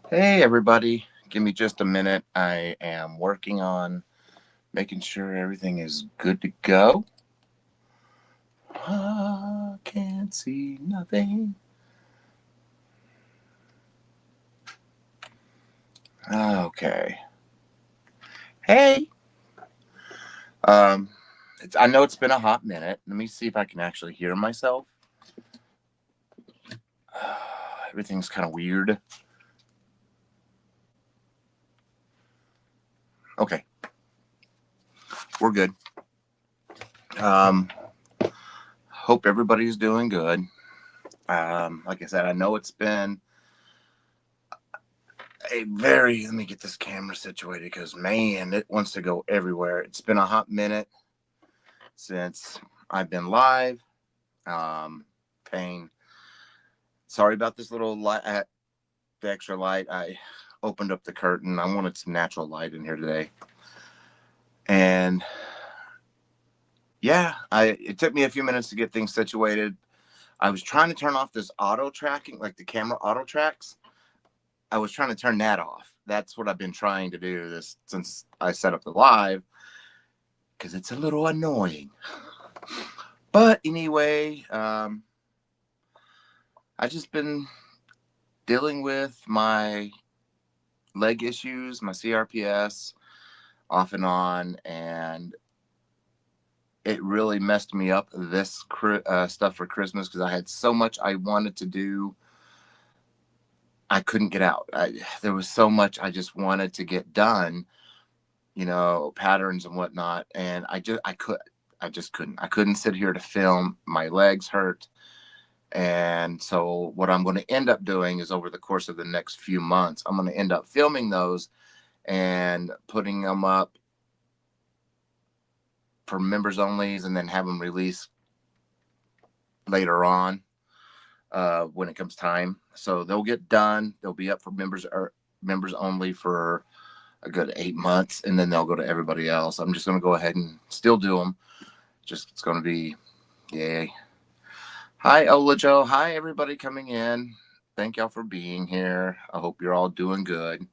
Hey everybody, give me just a minute. I am working on making sure everything is good to go. Can't see nothing. Okay. Hey. Um, I know it's been a hot minute. Let me see if I can actually hear myself. Everything's kind of weird. Okay, we're good. Um, hope everybody's doing good. Like I said, I know it's been let me get this camera situated because man, it wants to go everywhere. It's been a hot minute since I've been live. Pain. Sorry about this little light, the extra light. I opened up the curtain. I wanted some natural light in here today. And yeah, it took me a few minutes to get things situated. I was trying to turn off this auto tracking, like the camera auto tracks. I was trying to turn that off. That's what I've been trying to do this since I set up the live because it's a little annoying. But anyway, I just been dealing with my leg issues, my CRPS off and on, and it really messed me up this stuff for Christmas because I had so much I wanted to do. I couldn't get out. There was so much I just wanted to get done, patterns and whatnot, and I just couldn't. I couldn't sit here to film. My legs hurt. And so what I'm going to end up doing is over the course of the next few months, I'm going to end up filming those and putting them up for members onlys and then have them released later on when it comes time. So they'll get done. They'll be up for members only for a good 8 months, and then they'll go to everybody else. I'm just going to go ahead and still do them. Just it's going to be yay. Hi, Ola Joe. Hi, everybody coming in. Thank y'all for being here. I hope you're all doing good.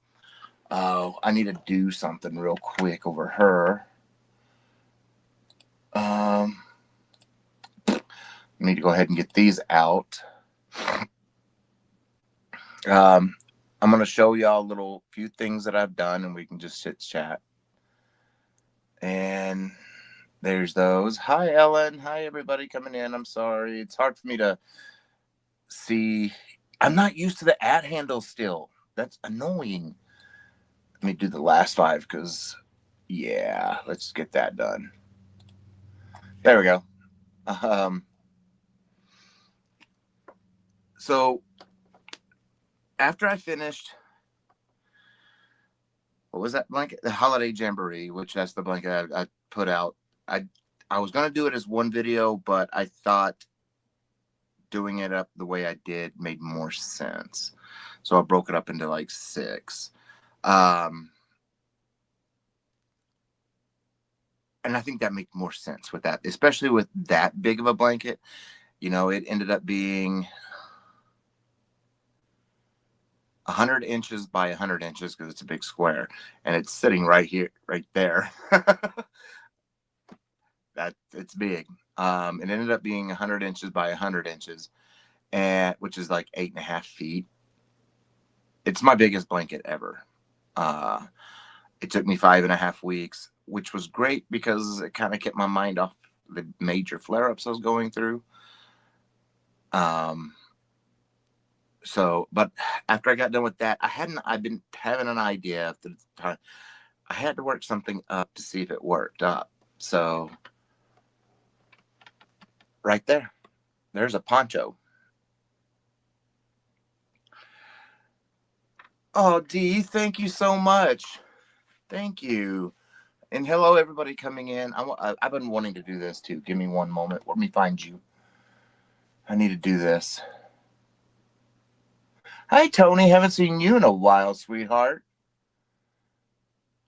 I need to do something real quick over her. I need to go ahead and get these out. I'm going to show y'all a little few things that I've done, and we can just sit chat. And there's those. Hi, Ellen. Hi, everybody coming in. I'm sorry. It's hard for me to see. I'm not used to the @ handle still. That's annoying. Let me do the last 5 because, yeah, let's get that done. There we go. So after I finished, what was that blanket? The Holiday Jamboree, which that's the blanket I put out. I was going to do it as one video, but I thought doing it up the way I did made more sense. So I broke it up into like 6. And I think that makes more sense with that, especially with that big of a blanket. It ended up being 100 inches by 100 inches because it's a big square, and it's sitting right here, right there. That it's big. It ended up being 100 inches by 100 inches, and which is like 8.5 feet. It's my biggest blanket ever. It took me 5.5 weeks, which was great because it kind of kept my mind off the major flare-ups I was going through. But after I got done with that, I've been having an idea after the time. I had to work something up to see if it worked up. So right there's a poncho. Oh, Dee, thank you so much. Thank you. And hello, everybody coming in. I've been wanting to do this too. Give me one moment. Let me find you. I need to do this. Hi, Tony. Haven't seen you in a while, sweetheart.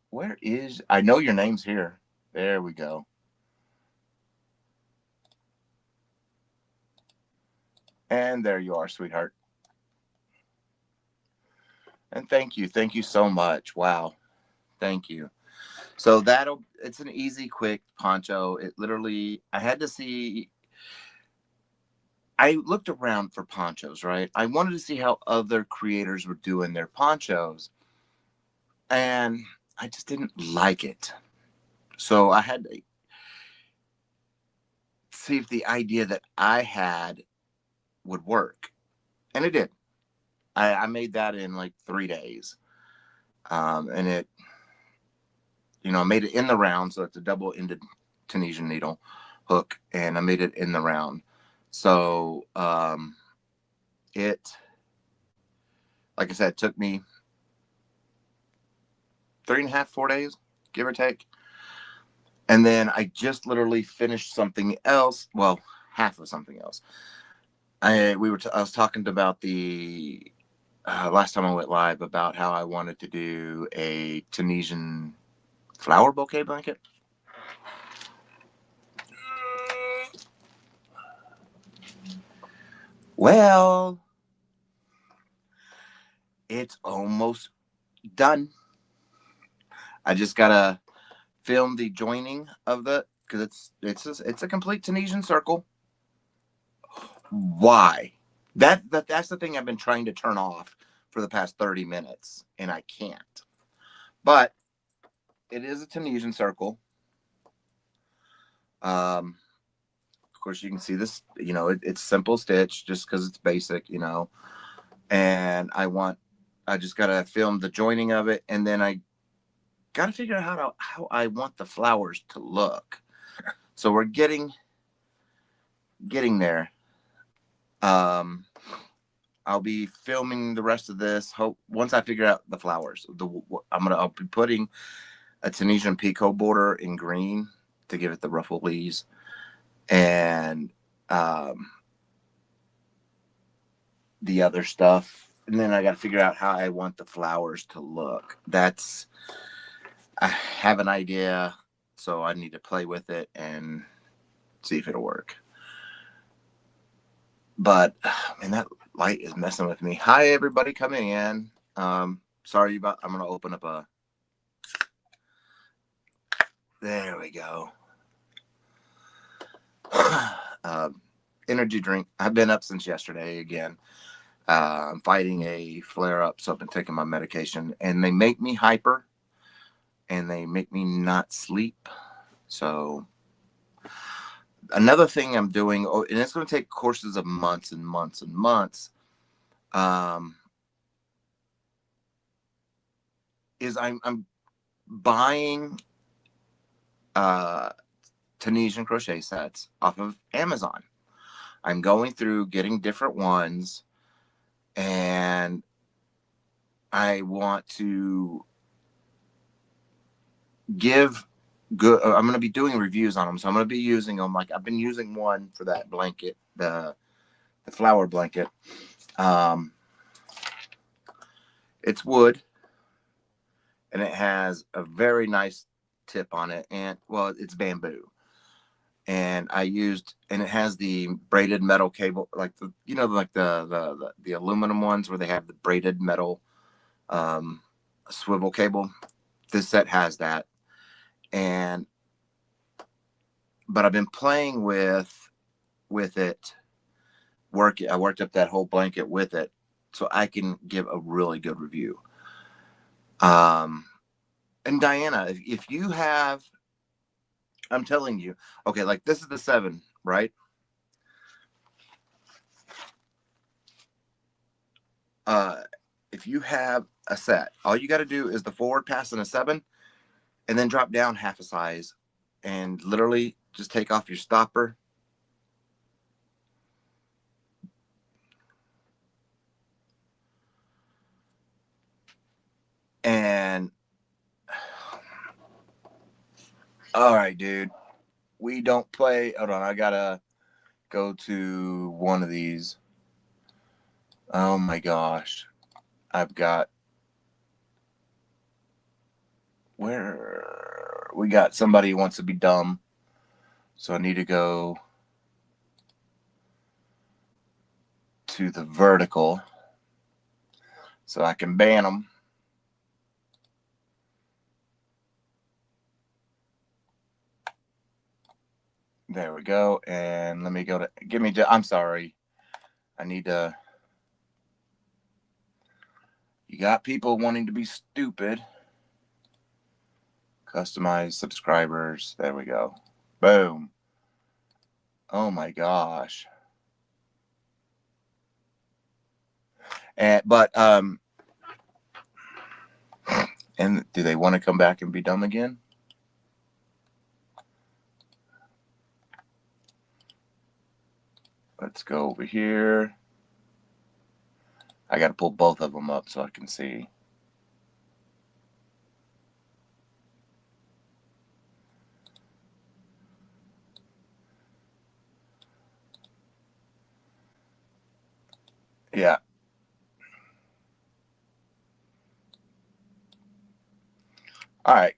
Where is... I know your name's here. There we go. And there you are, sweetheart. And thank you so much. Wow, thank you. So it's an easy, quick poncho. It literally, I looked around for ponchos, right? I wanted to see how other creators were doing their ponchos, and I just didn't like it. So I had to see if the idea that I had would work. And it did. I made that in like 3 days. And I made it in the round. So it's a double-ended Tunisian needle hook. And I made it in the round. So it, like I said, took me 3.5, 4 days, give or take. And then I just literally finished something else. Well, half of something else. I was talking about the last time I went live about how I wanted to do a Tunisian flower bouquet blanket. Well, it's almost done. I just gotta film the joining of because it's a complete Tunisian circle. Why? That's the thing I've been trying to turn off for the past 30 minutes, and I can't. But it is a Tunisian circle. Of course, you can see this. It's simple stitch just because it's basic. And I just gotta film the joining of it, and then I gotta figure out how I want the flowers to look. So we're getting there. I'll be filming the rest of this. Once I figure out the flowers, I'll be putting a Tunisian picot border in green to give it the ruffle leaves, and the other stuff. And then I got to figure out how I want the flowers to look. I have an idea, so I need to play with it and see if it'll work. But man, that light is messing with me. Hi, everybody coming in. Sorry about. I'm gonna open up There we go. Energy drink. I've been up since yesterday again. I'm fighting a flare up, so I've been taking my medication, and they make me hyper, and they make me not sleep. So another thing I'm doing, and it's going to take courses of months and months and months, is I'm buying Tunisian crochet sets off of Amazon. I'm going through getting different ones, and I want to give good. I'm going to be doing reviews on them, so I'm going to be using them. Like I've been using one for that blanket, the flower blanket. It's wood, and it has a very nice tip on it, and well, it's bamboo. And it has the braided metal cable, like the aluminum ones where they have the braided metal swivel cable. This set has that, but I've been playing with it. I worked up that whole blanket with it, so I can give a really good review. And Diana, if you have, I'm telling you, okay, like this is the 7, right? If you have a set, all you got to do is the forward pass in a 7, and then drop down half a size, and literally just take off your stopper. And all right, dude, we don't play. Hold on, I gotta go to one of these. Oh my gosh, we got somebody who wants to be dumb, so I need to go to the vertical. so I can ban them. There we go. And let me go to, I'm sorry. I need to, you got people wanting to be stupid. Customize subscribers. There we go. Boom. Oh my gosh. And and do they want to come back and be dumb again? Let's go over here. I got to pull both of them up so I can see. Yeah. All right.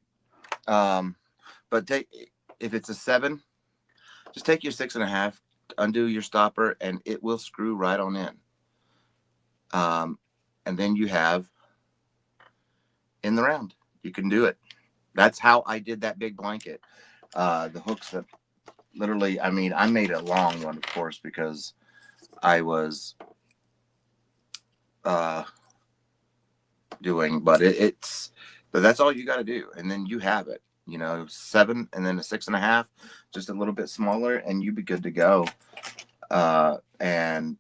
But if it's a 7, just take your 6.5, undo your stopper, and it will screw right on in. And then you have in the round. You can do it. That's how I did that big blanket. The hooks that literally, I mean, I made a long one, of course, because I was doing, but but that's all you got to do. And then you have it, 7 and then a 6.5, just a little bit smaller, and you'd be good to go. And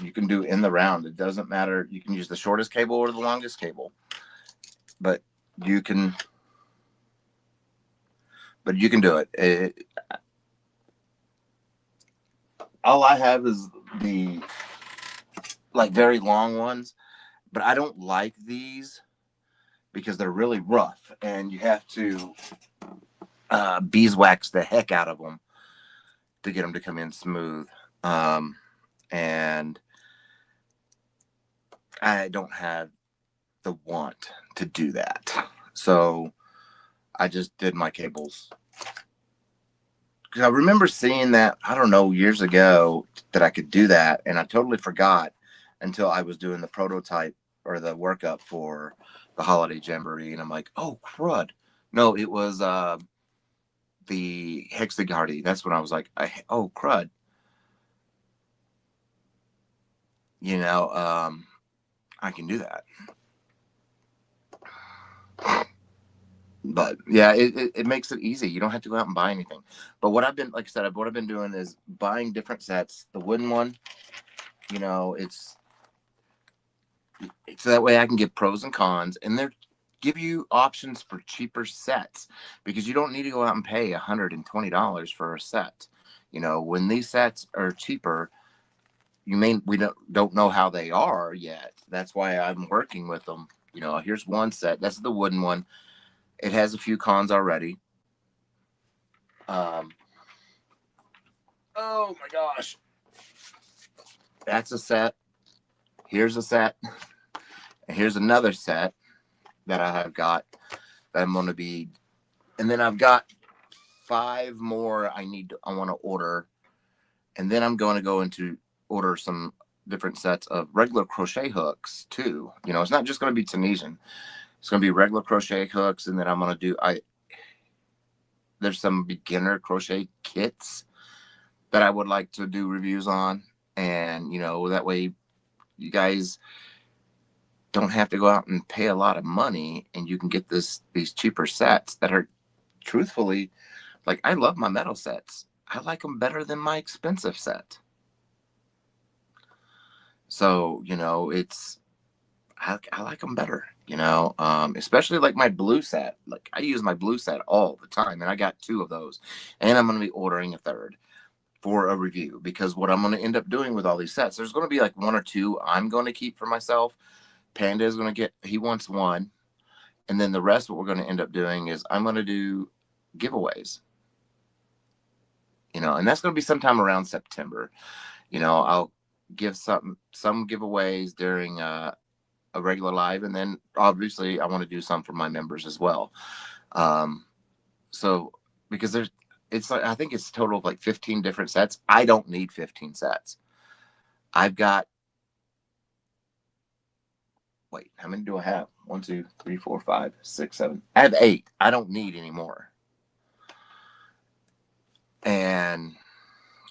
you can do in the round. It doesn't matter. You can use the shortest cable or the longest cable, but you can do it. All I have is the very long ones, but I don't like these because they're really rough and you have to beeswax the heck out of them to get them to come in smooth. And I don't have the want to do that. So I just did my cables. Because I remember seeing that, I don't know, years ago that I could do that. And I totally forgot until I was doing the prototype or the workup for the holiday jamboree. And I'm like, oh, crud. No, it was the Hexagardy. That's when I was like, oh, crud. I can do that. But yeah, it makes it easy. You don't have to go out and buy anything. But what I've been, like I said, what I've been doing is buying different sets. The wooden one, it's so that way I can give pros and cons, and they give you options for cheaper sets because you don't need to go out and pay $120 for a set. When these sets are cheaper, we don't know how they are yet. That's why I'm working with them. Here's one set. That's the wooden one. It has a few cons already. Oh my gosh. That's a set. Here's a set. And here's another set that I have got that I'm going to be. And then I've got 5 more I want to order. And then I'm going to go into order some different sets of regular crochet hooks too. It's not just going to be Tunisian. It's going to be regular crochet hooks. And then I'm going to there's some beginner crochet kits that I would like to do reviews on. And, that way you guys don't have to go out and pay a lot of money and you can get these cheaper sets that are truthfully, like, I love my metal sets. I like them better than my expensive set. So, I like them better, especially like my blue set. Like I use my blue set all the time and I got 2 of those and I'm going to be ordering a 3rd for a review because what I'm going to end up doing with all these sets, there's going to be like 1 or 2 I'm going to keep for myself. Panda is going to he wants 1. And then the rest, what we're going to end up doing is I'm going to do giveaways, and that's going to be sometime around September. I'll give some giveaways during a regular live. And then obviously I want to do some for my members as well. So because it's like, I think it's a total of like 15 different sets. I don't need 15 sets. I've got wait, how many do I have? 1, 2, 3, 4, 5, 6, 7. I have 8. I don't need any more. And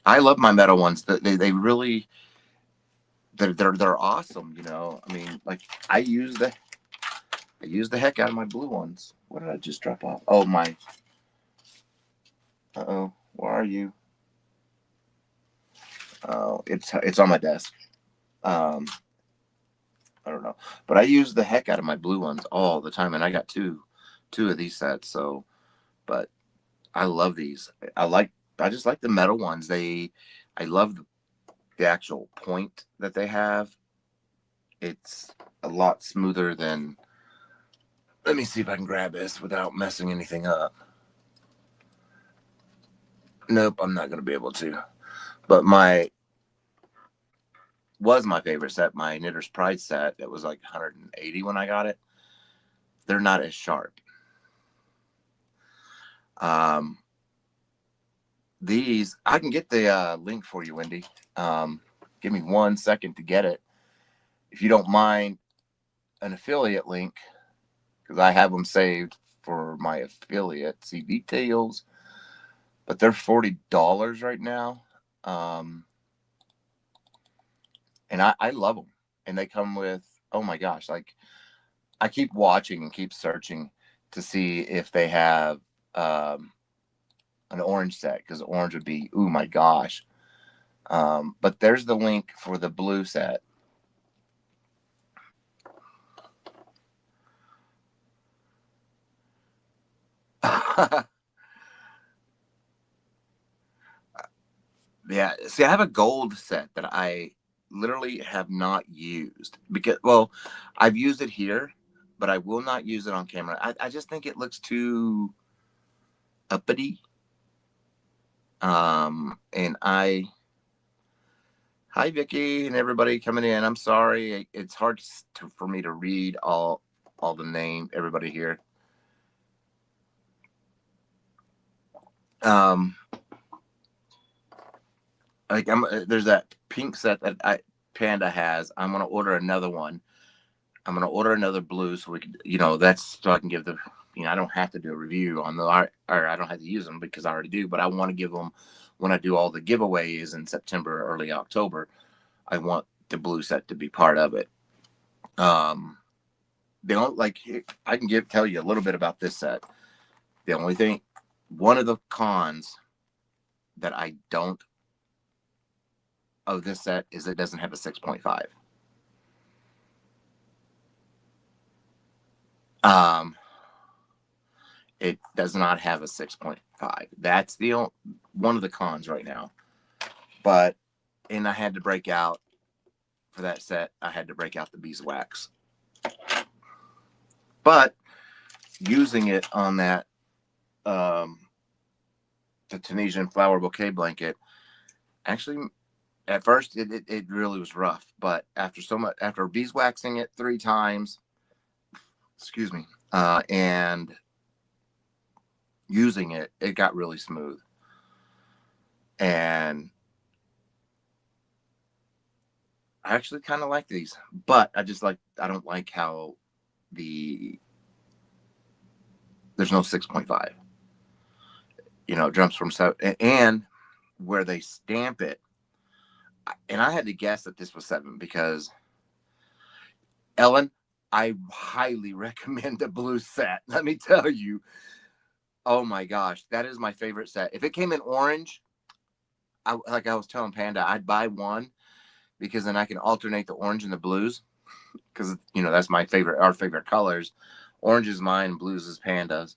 I love my metal ones. They really, they're awesome. You know, I mean, like I use the heck out of my blue ones. What did I just drop off? Oh my. Uh-oh, where are you? Oh, it's on my desk. I don't know, but I use the heck out of my blue ones all the time, and I got two of these sets. So, but I love these. I just like the metal ones. I love the actual point that they have. It's a lot smoother than. Let me see if I can grab this without messing anything up. Nope, I'm not going to be able to. But my favorite set, my Knitter's Pride set, that was like 180 when I got it. They're not as sharp. These, I can get the link for you, Wendy. Give me 1 second to get it. If you don't mind an affiliate link, because I have them saved for my affiliate. See details. But they're $40 right now. And I love them. And they come with, oh my gosh, like I keep watching and keep searching to see if they have an orange set, because orange would be, oh my gosh. But there's the link for the blue set. Yeah, see, I have a gold set that I literally have not used because, well, I've used it here, but I will not use it on camera. I just think it looks too uppity. And hi Vicky and everybody coming in. I'm sorry, it's hard for me to read all the name, everybody here. Like there's that pink set that Panda has. I'm gonna order another one. I'm gonna order another blue so we can, that's so I can give the, I don't have to do a review on the, or I don't have to use them because I already do, but I want to give them when I do all the giveaways in September, early October. I want the blue set to be part of it. They don't like. I can tell you a little bit about this set. The only thing, one of the cons that I don't of this set is it doesn't have a 6.5. It does not have a 6.5. That's the one of the cons right now. But, and I had to break out for that set. I had to break out the beeswax. But using it on that, the Tunisian flower bouquet blanket, actually, at first it really was rough. But after beeswaxing it 3 times, excuse me, and using it, it got really smooth. And I actually kind of like these, but I don't like how there's no 6.5. It jumps from 7, and where they stamp it, and I had to guess that this was 7 because Ellen, I highly recommend the blue set. Let me tell you. Oh my gosh, that is my favorite set. If it came in orange, like I was telling Panda, I'd buy one because then I can alternate the orange and the blues because, that's our favorite colors. Orange is mine, blues is Panda's.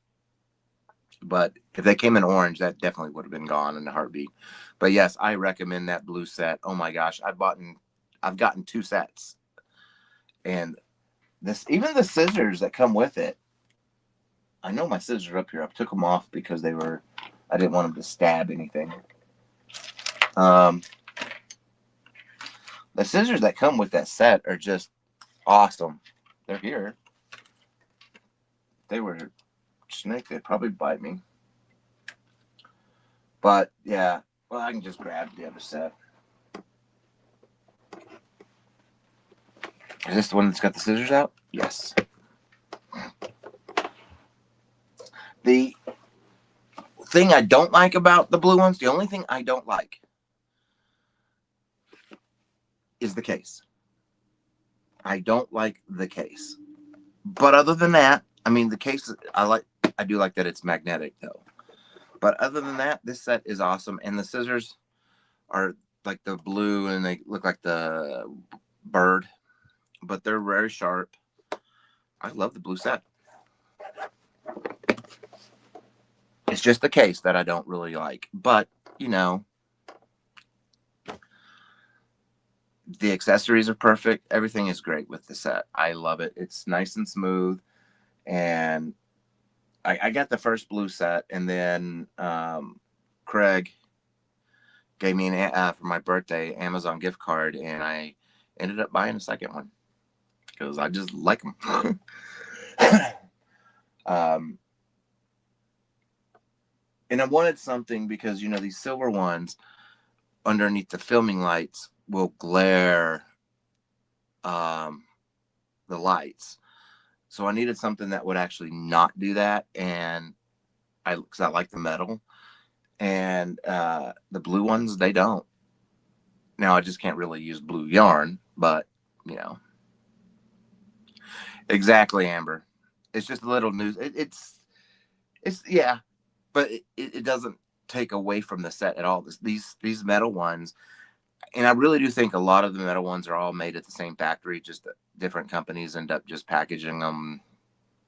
But if they came in orange, that definitely would have been gone in a heartbeat. But yes, I recommend that blue set. Oh my gosh, I've gotten 2 sets. And even the scissors that come with it, I know my scissors are up here. I took them off because I didn't want them to stab anything. The scissors that come with that set are just awesome. They're here. If they were a snake, they'd probably bite me. But yeah, well, I can just grab the other set. Is this the one that's got the scissors out? Yes. The thing I don't like about the blue ones, the only thing I don't like is the case. I don't like the case. But other than that, I mean, the case, I do like that it's magnetic though. But other than that, this set is awesome. And the scissors are like the blue and they look like the bird, but they're very sharp. I love the blue set. It's just the case that I don't really like. But, you know, the accessories are perfect. Everything is great with the set. I love it. It's nice and smooth. And I got the first blue set, and then Craig gave me for my birthday Amazon gift card, and I ended up buying a second one because I just like them. And I wanted something because, you know, these silver ones underneath the filming lights will glare the lights. So I needed something that would actually not do that. And because I like the metal, and the blue ones, they don't. Now I just can't really use blue yarn, but you know, exactly, Amber. It's just a little news. It's yeah, but it doesn't take away from the set at all. These metal ones, and I really do think a lot of the metal ones are all made at the same factory. Just that different companies end up just packaging them,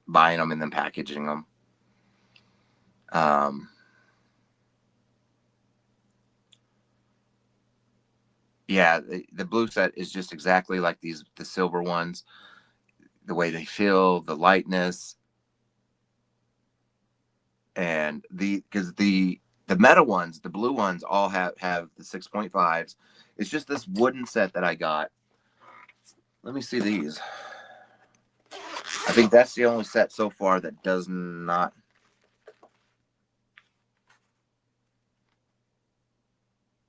buying them, and then packaging them. Yeah, the blue set is just exactly like the silver ones. The way they feel, the lightness, and because the metal ones, the blue ones, all have the 6.5s. It's just this wooden set that I got. Let me see these. I think that's the only set so far that does not.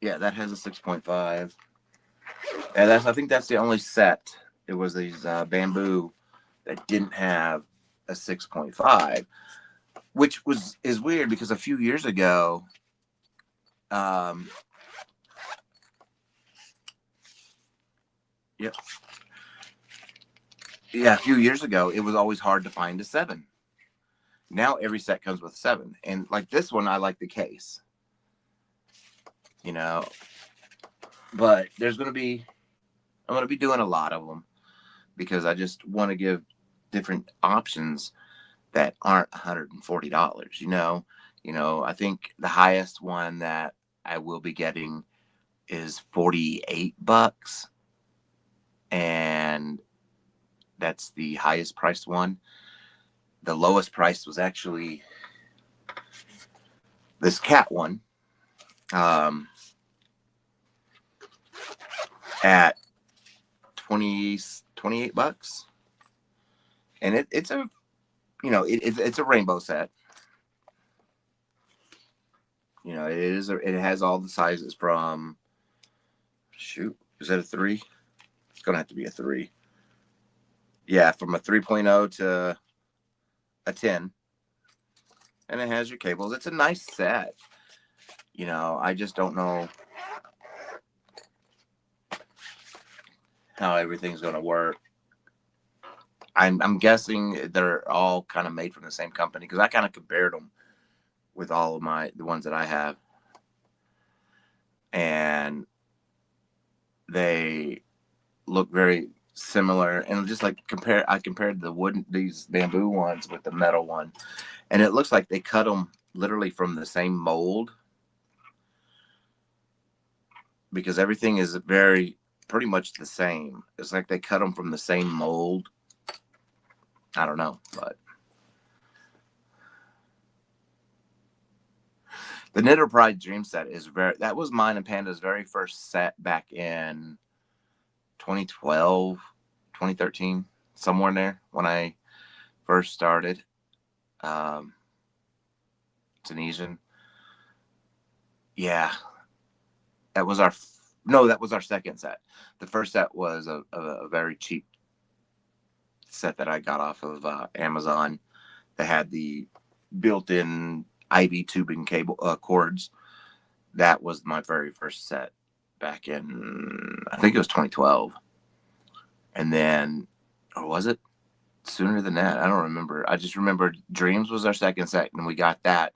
Yeah, that has a 6.5. And I think that's the only set. It was these bamboo that didn't have a 6.5, which is weird because a few years ago, yep, yeah, a few years ago, it was always hard to find a 7. Now every set comes with 7, and like this one, I like the case, you know. But I'm gonna be doing a lot of them because I just want to give different options that aren't $140. I think the highest one that I will be getting is $48, and that's the highest priced one. The lowest price was actually this cat one, at 28 bucks, and it's a it's a rainbow set. It has all the sizes from, shoot, is that a 3? It's gonna have to be a 3. Yeah, from a 3.0 to a 10, and it has your cables. It's a nice set. I just don't know how everything's gonna work. I'm guessing they're all kind of made from the same company because I kind of compared them with all of the ones that I have, and they look very similar. And just like I compared these bamboo ones with the metal one, and it looks like they cut them literally from the same mold because everything is pretty much the same. It's like they cut them from the same mold. I don't know, but the Knitter Pride Dream Set that was mine and Panda's very first set back in 2012, 2013, somewhere in there when I first started. Tunisian. Yeah, that was our second set. The first set was a very cheap set that I got off of Amazon that had the built-in IV tubing cable cords. That was my very first set back in, I think it was 2012. And then, or was it sooner than that? I don't remember. I just remember Dreams was our second set, and we got that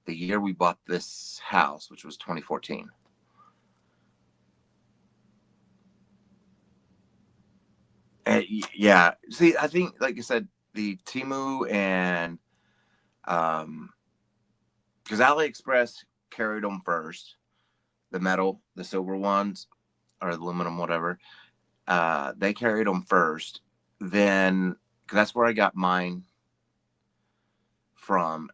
the year we bought this house, which was 2014. And yeah, see, I think, like I said, the Temu and because AliExpress carried them first, the metal, the silver ones, or aluminum, whatever. They carried them first. Then, because that's where I got mine from.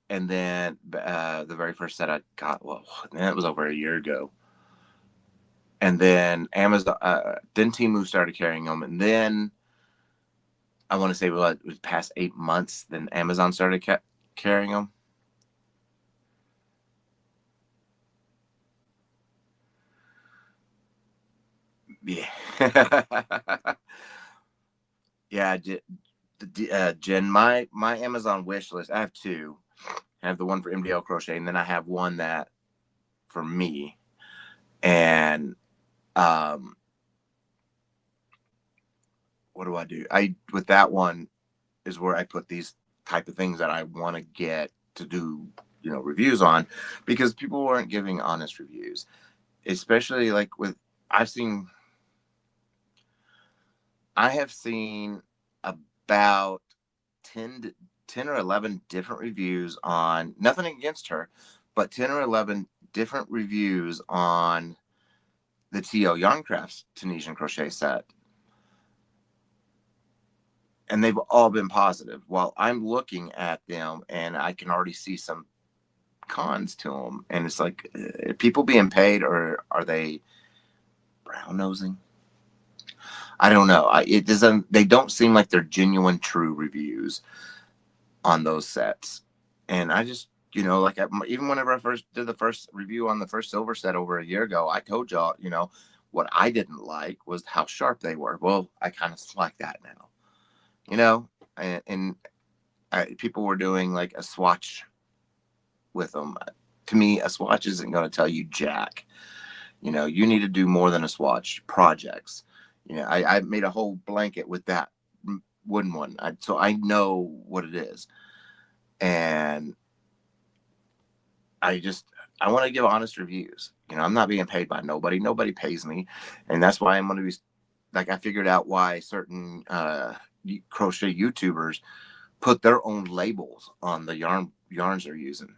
And then the very first set I got, well, that was over a year ago. And then Amazon, then Temu started carrying them. And then I want to say, well, it was past 8 months, then Amazon started carrying them. Yeah. Yeah, Jen, my Amazon wish list, I have two. I have the one for MDL Crochet, and then I have one that for me. And what do I do? With that one is where I put these type of things that I want to get to do, reviews on, because people weren't giving honest reviews, especially like with I have seen about 10 or 11 different reviews on, nothing against her, but 10 or 11 different reviews on the T.O. Yarncrafts Tunisian crochet set. And they've all been positive. While I'm looking at them and I can already see some cons to them. And it's like, are people being paid, or are they brown nosing? I don't know. They don't seem like they're genuine, true reviews on those sets. And I just, like even whenever I first did the first review on the first silver set over a year ago, I told y'all, what I didn't like was how sharp they were. Well, I kind of like that now, and people were doing like a swatch with them. To me, a swatch isn't going to tell you jack. You need to do more than a swatch. Projects. I made a whole blanket with that wooden one, so I know what it is. And I want to give honest reviews. I'm not being paid by nobody. Nobody pays me. And that's why I'm going to be, like, I figured out why certain crochet YouTubers put their own labels on the yarns they're using,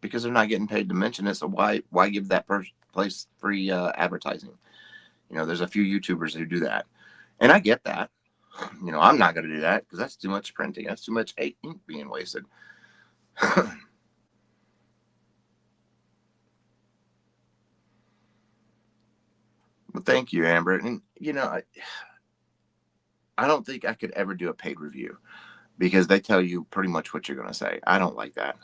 because they're not getting paid to mention it. So why give that place free advertising? There's a few YouTubers who do that, and I get that. I'm not going to do that because that's too much printing. That's too much ink being wasted. Well, thank you, Amber. And I don't think I could ever do a paid review, because they tell you pretty much what you're going to say. I don't like that.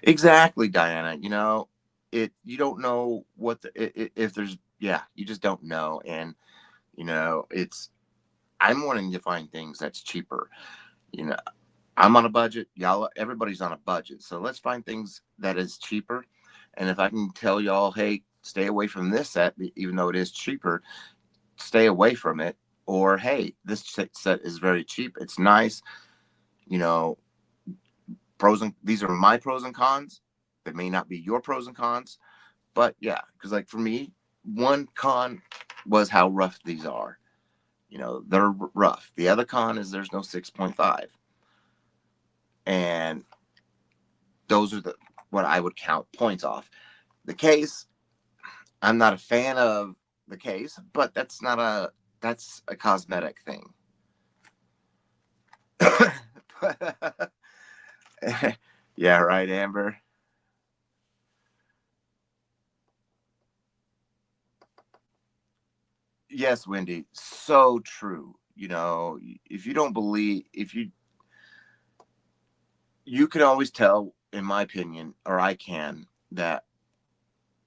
Exactly, Diana. You don't know what if there's, you just don't know. And I'm wanting to find things that's cheaper. I'm on a budget. Y'all, everybody's on a budget. So let's find things that is cheaper. And if I can tell y'all, hey, stay away from this set, even though it is cheaper, stay away from it. Or, hey, this set is very cheap. It's nice. These are my pros and cons. They may not be your pros and cons, but yeah, because like for me, one con was how rough these are. They're rough. The other con is there's no 6.5. And those are what I would count points off. The case, I'm not a fan of the case, but that's a cosmetic thing. Yeah, right, Amber. Yes, Wendy, so true. If you don't believe, you can always tell, in my opinion, or I can, that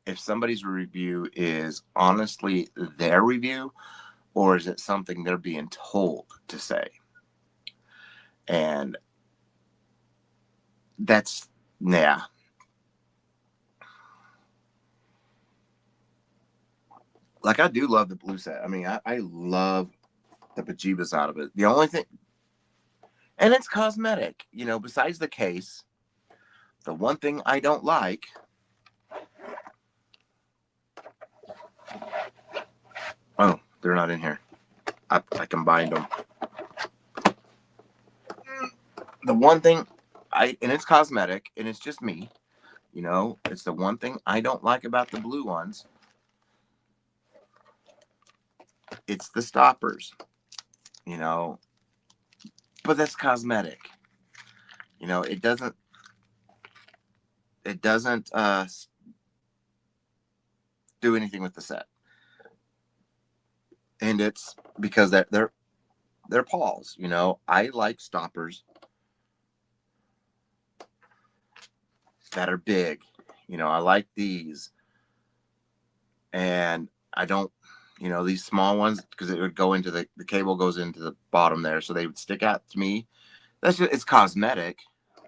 if somebody's review is honestly their review, or is it something they're being told to say? And that's, yeah. Like, I do love the blue set. I mean, I love the bejeebus out of it. The only thing, and it's cosmetic, you know, besides the case, the one thing I don't like, oh, they're not in here. I combined them. The one thing and it's cosmetic, and it's just me, you know, it's the one thing I don't like about the blue ones. It's the stoppers, you know, but that's cosmetic. You know, it doesn't do anything with the set. And it's because they're paws, you know. I like stoppers that are big. You know, I like these. And I don't, you know, these small ones, because it would go into the cable goes into the bottom there, so they would stick out to me. That's just, it's cosmetic,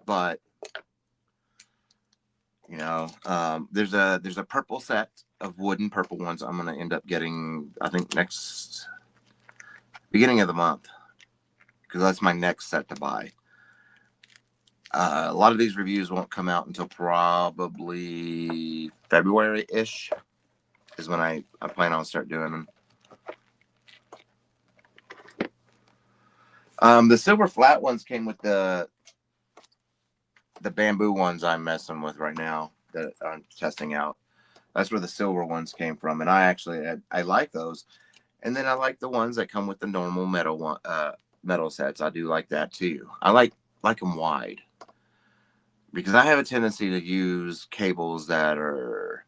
but you know, there's a purple set of wooden purple ones I'm gonna end up getting, I think, next beginning of the month, because that's my next set to buy. A lot of these reviews won't come out until probably February-ish is when I plan on start doing them. The silver flat ones came with the bamboo ones I'm messing with right now that I'm testing out. That's where the silver ones came from, and I like those. And then I like the ones that come with the normal metal sets. I do like that too. I like them wide, because I have a tendency to use cables that are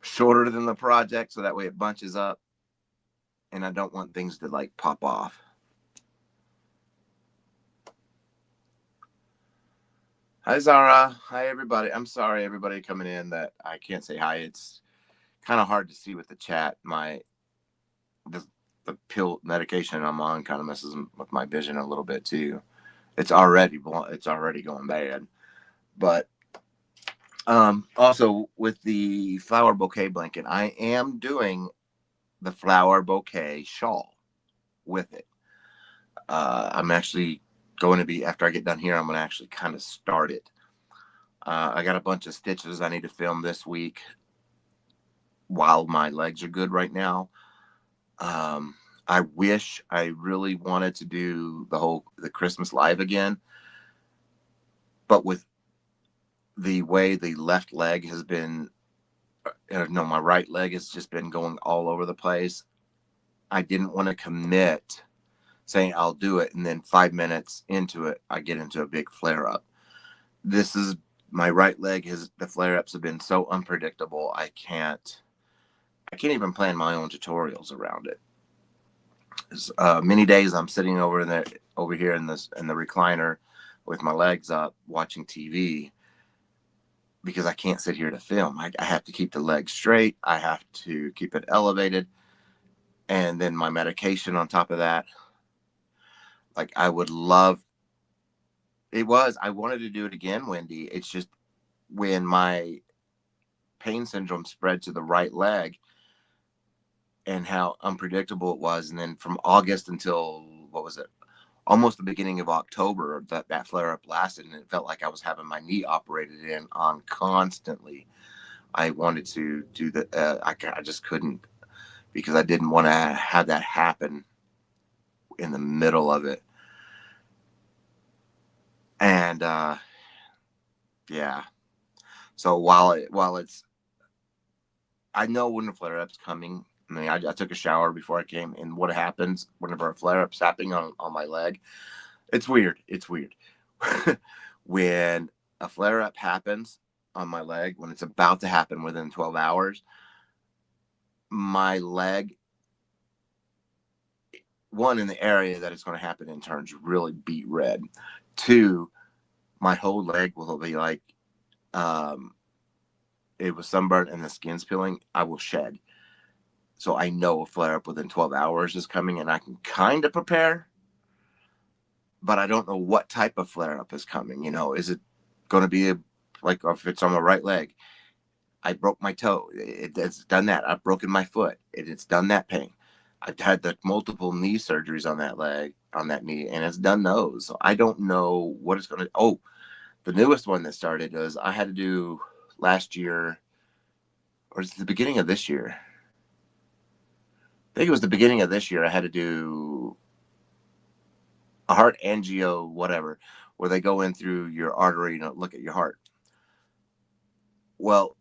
shorter than the project, so that way it bunches up, and I don't want things to like pop off. Hi Zara. Hi everybody. I'm sorry everybody coming in that I can't say hi. It's kind of hard to see with the chat. The pill medication I'm on kind of messes with my vision a little bit too. It's already going bad. But also with the flower bouquet blanket, I am doing the flower bouquet shawl with it. I'm actually going to be, after I get done here, I'm going to actually kind of start it. I got a bunch of stitches I need to film this week while my legs are good right now. I wish I really wanted to do the Christmas live again, but with the way the left leg has been, no, my right leg has just been going all over the place. I didn't want to commit saying I'll do it, and then 5 minutes into it, I get into a big flare up. My right leg the flare ups have been so unpredictable. I can't even plan my own tutorials around it. Many days I'm sitting over here in the recliner with my legs up watching TV, because I can't sit here to film. I have to keep the legs straight. I have to keep it elevated. And then my medication on top of that. Like, I wanted to do it again, Wendy. It's just when my pain syndrome spread to the right leg and how unpredictable it was. And then from August until, what was it? Almost the beginning of October, that flare up lasted, and it felt like I was having my knee operated on constantly. I wanted to do I just couldn't, because I didn't want to have that happen in the middle of it. And yeah. So while it's, I know when the flare up's coming. I mean, I took a shower before I came, and what happens whenever a flare up's happening on my leg? It's weird. It's weird. When a flare up happens on my leg, when it's about to happen within 12 hours, my leg, one, in the area that it's going to happen in, turns really beet red. Two, my whole leg will be like, um, it was sunburned and the skin's peeling, I will shed. So I know a flare up within 12 hours is coming, and I can kind of prepare, but I don't know what type of flare up is coming. You know, is it going to be like if it's on my right leg? I broke my toe. It's done that. I've broken my foot. It's done that pain. I've had the multiple knee surgeries on that leg, on that knee, and it's done those. So I don't know what it's going to. Oh, the newest one that started was I had to do last year, or is it the beginning of this year? I think it was the beginning of this year. I had to do a heart angio, whatever, where they go in through your artery and look at your heart. Well,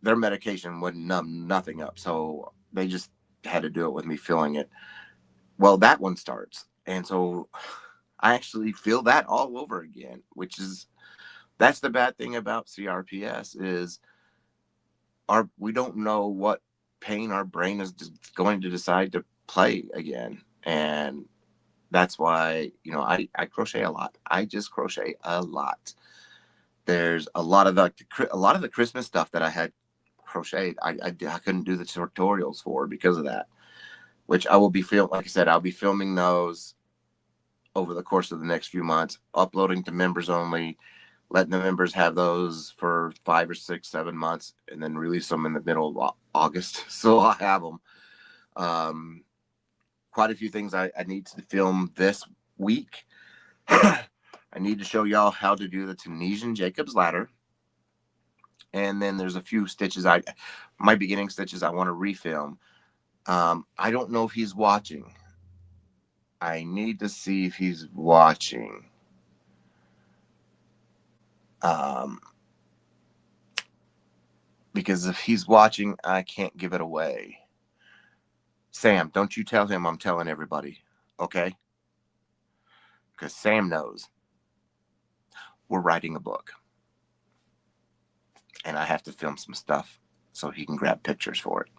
their medication wouldn't numb nothing up, so they just had to do it with me feeling it. Well, that one starts, and so I actually feel that all over again, which is that's the bad thing about CRPS is we don't know what pain our brain is going to decide to play again, and that's why I crochet a lot. I just crochet a lot. There's a lot of the Christmas stuff that I had crocheted. I couldn't do the tutorials for because of that, which I will be like I said, I'll be filming those over the course of the next few months, uploading to members only, letting the members have those for 5 or 6, 7 months, and then release them in the middle of August. So I'll have them. Quite a few things I need to film this week. I need to show y'all how to do the Tunisian Jacob's ladder. And then there's a few stitches my beginning stitches I want to refilm. I don't know if he's watching. I need to see if he's watching. Because if he's watching, I can't give it away. Sam, don't you tell him I'm telling everybody, okay? Because Sam knows we're writing a book. And I have to film some stuff so he can grab pictures for it.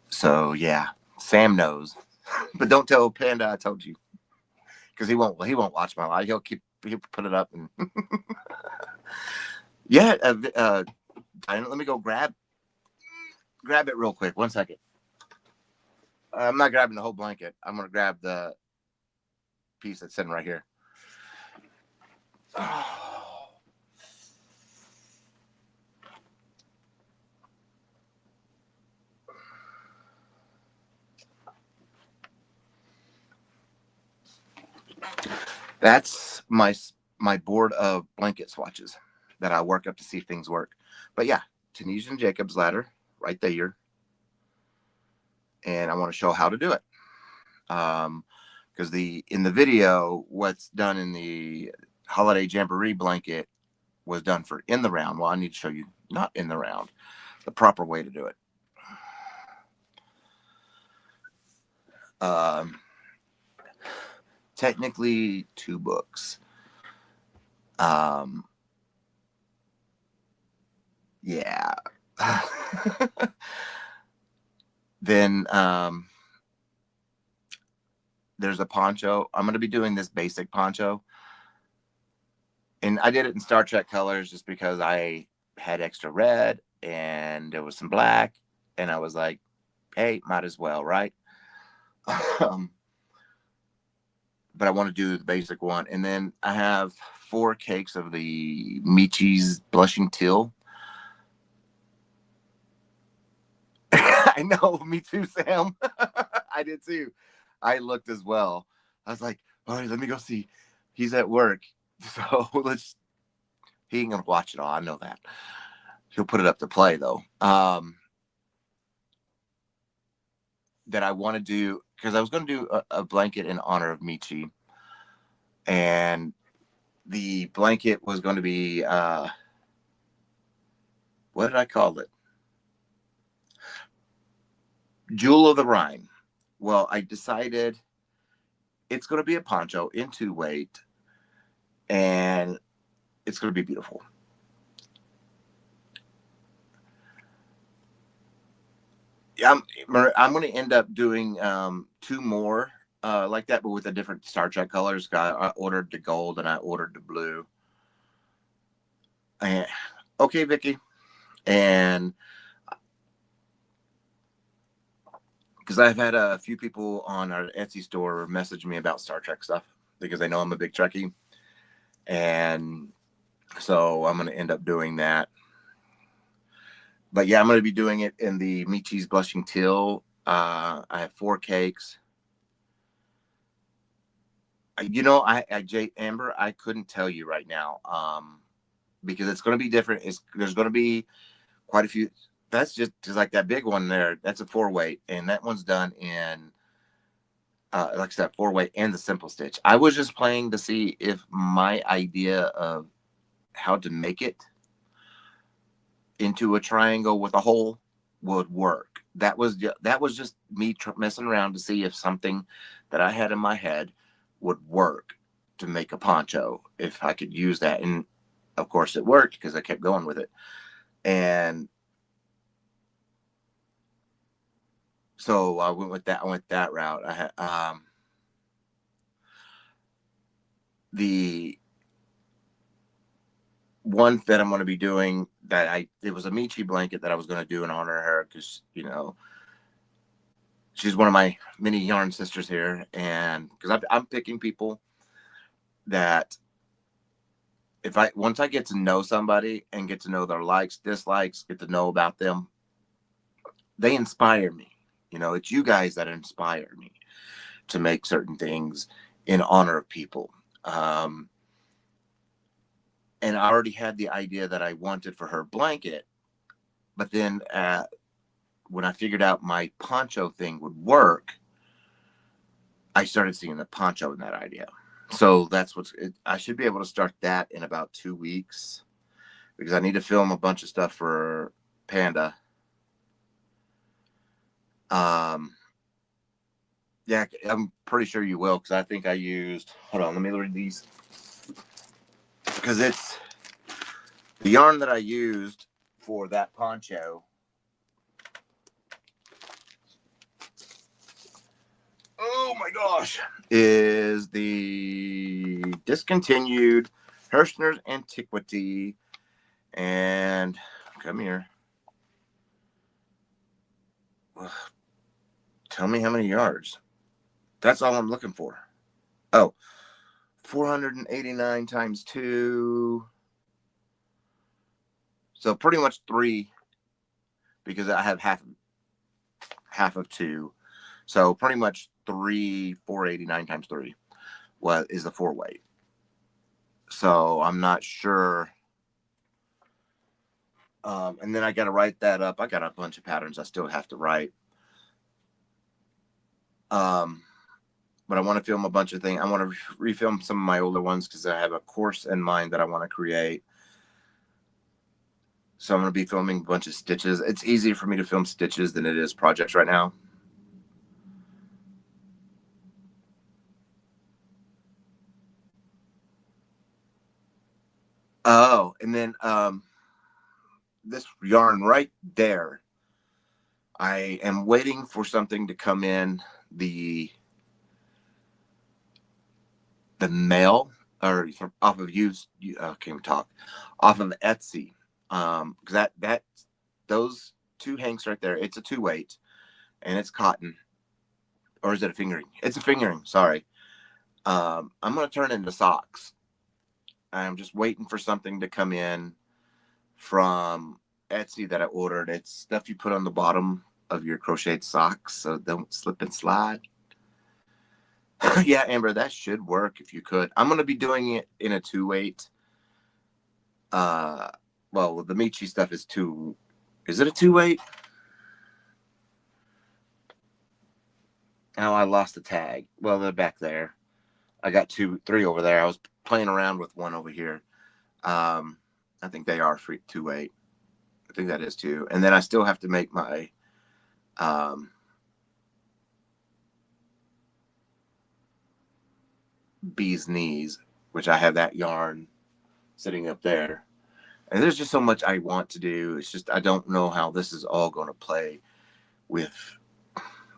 So, yeah, Sam knows. But don't tell Panda I told you. Because he won't watch my live. He'll put it up. And yeah, let me go grab it real quick. 1 second. I'm not grabbing the whole blanket. I'm going to grab the piece that's sitting right here. That's my board of blanket swatches that I work up to see if things work. But yeah, Tunisian Jacob's ladder right there. And I want to show how to do it. Because in the video, what's done in the holiday jamboree blanket was done for in the round. Well, I need to show you not in the round, the proper way to do it. Technically 2 books. Yeah. Then there's a poncho. I'm going to be doing this basic poncho. And I did it in Star Trek colors just because I had extra red and there was some black. And I was like, hey, might as well, right? But I want to do the basic one. And then I have 4 cakes of the Michi's Blushing Teal. I know, me too, Sam. I did too. I looked as well. I was like, all right, let me go see. He's at work. So he ain't going to watch it all. I know that. He'll put it up to play, though. That I want to do, because I was going to do a blanket in honor of Michi. And the blanket was going to be, what did I call it? Jewel of the Rhine. Well, I decided it's going to be a poncho in 2 weight, and it's going to be beautiful. I'm going to end up doing 2 more like that, but with the different Star Trek colors. I ordered the gold and I ordered the blue. And, okay, Vicky. And because I've had a few people on our Etsy store message me about Star Trek stuff because they know I'm a big Trekkie. And so I'm going to end up doing that. But yeah, I'm going to be doing it in the Meat Cheese Blushing Teal. I have 4 cakes. You know, Amber, I couldn't tell you right now, because it's going to be different. There's going to be quite a few. That's just like that big one there. That's a 4-weight, and that one's done in, like I said, 4-weight and the simple stitch. I was just playing to see if my idea of how to make it into a triangle with a hole would work. That was just me messing around to see if something that I had in my head would work to make a poncho, if I could use that. And of course it worked because I kept going with it. And so I went that route. I had the one that I'm going to be doing it was a Michi blanket that I was going to do in honor of her, because, you know, she's one of my mini yarn sisters here. And because I'm picking people that once I get to know somebody and get to know their likes, dislikes, get to know about them, they inspire me. You know, it's you guys that inspire me to make certain things in honor of people. And I already had the idea that I wanted for her blanket, but then when I figured out my poncho thing would work, I started seeing the poncho in that idea. So I should be able to start that in about 2 weeks, because I need to film a bunch of stuff for Panda. Yeah, I'm pretty sure you will, because I think I used, hold on, let me read these, because it's the yarn that I used for that poncho. Oh my gosh, is the discontinued Hirschner's Antiquity. And come here. Tell me how many yards. That's all I'm looking for. Oh, 489 times 2. So pretty much 3, because I have half of 2. So pretty much 489 times 3 is the 4-weight. So I'm not sure. And then I got to write that up. I got a bunch of patterns I still have to write. But I want to film a bunch of things. I want to refilm some of my older ones, because I have a course in mind that I want to create. So I'm going to be filming a bunch of stitches. It's easier for me to film stitches than it is projects right now. Oh, and then this yarn right there, I am waiting for something to come in the mail, or off of off of Etsy, because those 2 hanks right there, it's a 2-weight, and it's cotton. Or is it a fingering? It's a fingering, sorry. I'm going to turn it into socks. I'm just waiting for something to come in from Etsy that I ordered. It's stuff you put on the bottom of your crocheted socks so they don't slip and slide. Yeah, Amber, that should work if you could. I'm going to be doing it in a 2-weight. Well, the Michi stuff is 2. Is it a 2-weight? Oh, I lost the tag. Well, they're back there. I got 3 over there. I was playing around with one over here. I think they are 2-weight. I think that is 2. And then I still have to make my bee's knees, which I have that yarn sitting up there. And there's just so much I want to do. It's just I don't know how this is all going to play with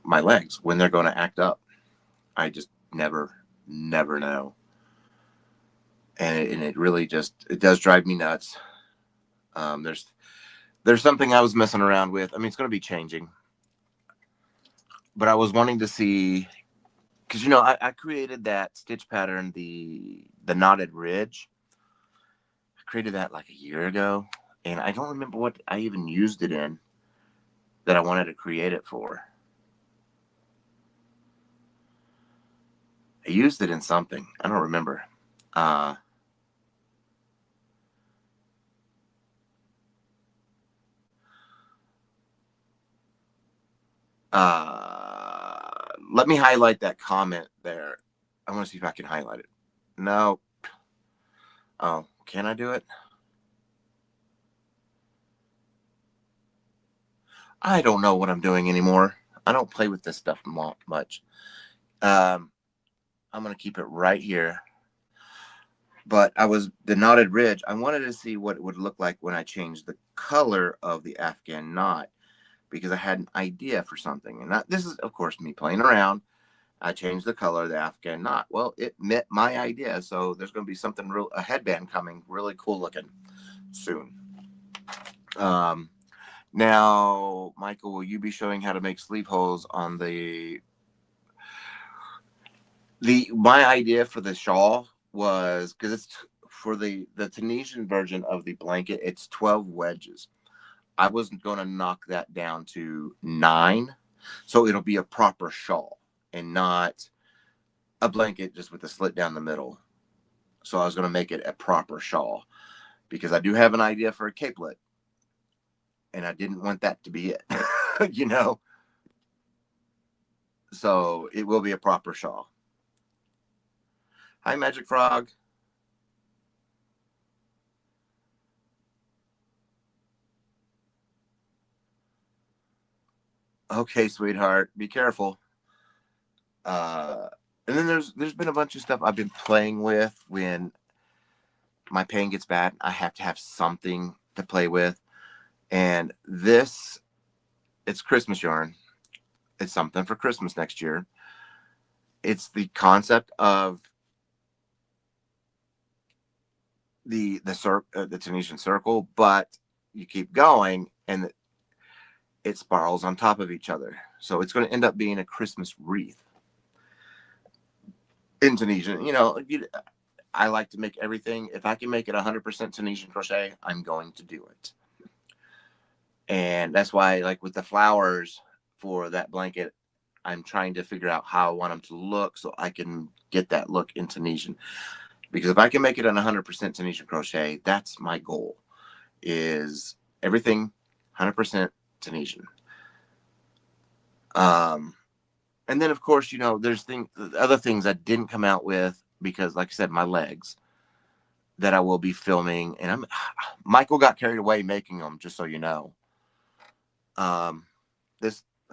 my legs when they're going to act up. I just never know. And it really just, it does drive me nuts. There's something I was messing around with. I mean, it's going to be changing, but I was wanting to see, because I created that stitch pattern, the knotted ridge. I created that like a year ago, and I don't remember what I even used it in that I wanted to create it for. I used it in something. I don't remember. Uh, Let me highlight that comment there. I want to see if I can highlight it. No. Oh, can I do it? I don't know what I'm doing anymore. I don't play with this stuff much. I'm going to keep it right here. But the knotted ridge, I wanted to see what it would look like when I changed the color of the Afghan knot, because I had an idea for something. And this is, of course, me playing around. I changed the color of the Afghan knot. Well, it met my idea. So there's going to be something a headband coming, really cool looking soon. Now, Michael, will you be showing how to make sleeve holes on my idea for the shawl was, because it's for the Tunisian version of the blanket, it's 12 wedges. I was going to knock that down to 9, so it'll be a proper shawl and not a blanket just with a slit down the middle. So I was going to make it a proper shawl, because I do have an idea for a capelet, and I didn't want that to be it, So it will be a proper shawl. Hi, Magic Frog. Okay, sweetheart, be careful. And then there's been a bunch of stuff I've been playing with. When my pain gets bad, I have to have something to play with. And it's Christmas yarn. It's something for Christmas next year. It's the concept of the Tunisian circle, but you keep going and it spirals on top of each other. So it's going to end up being a Christmas wreath in Tunisian. I like to make everything. If I can make it 100% Tunisian crochet, I'm going to do it. And that's why, like with the flowers for that blanket, I'm trying to figure out how I want them to look so I can get that look in Tunisian. Because if I can make it on 100% Tunisian crochet, that's my goal, is everything 100% Tunisian. And then, of course, there's other things I didn't come out with because, like I said, my legs that I will be filming. And Michael got carried away making them, just so you know.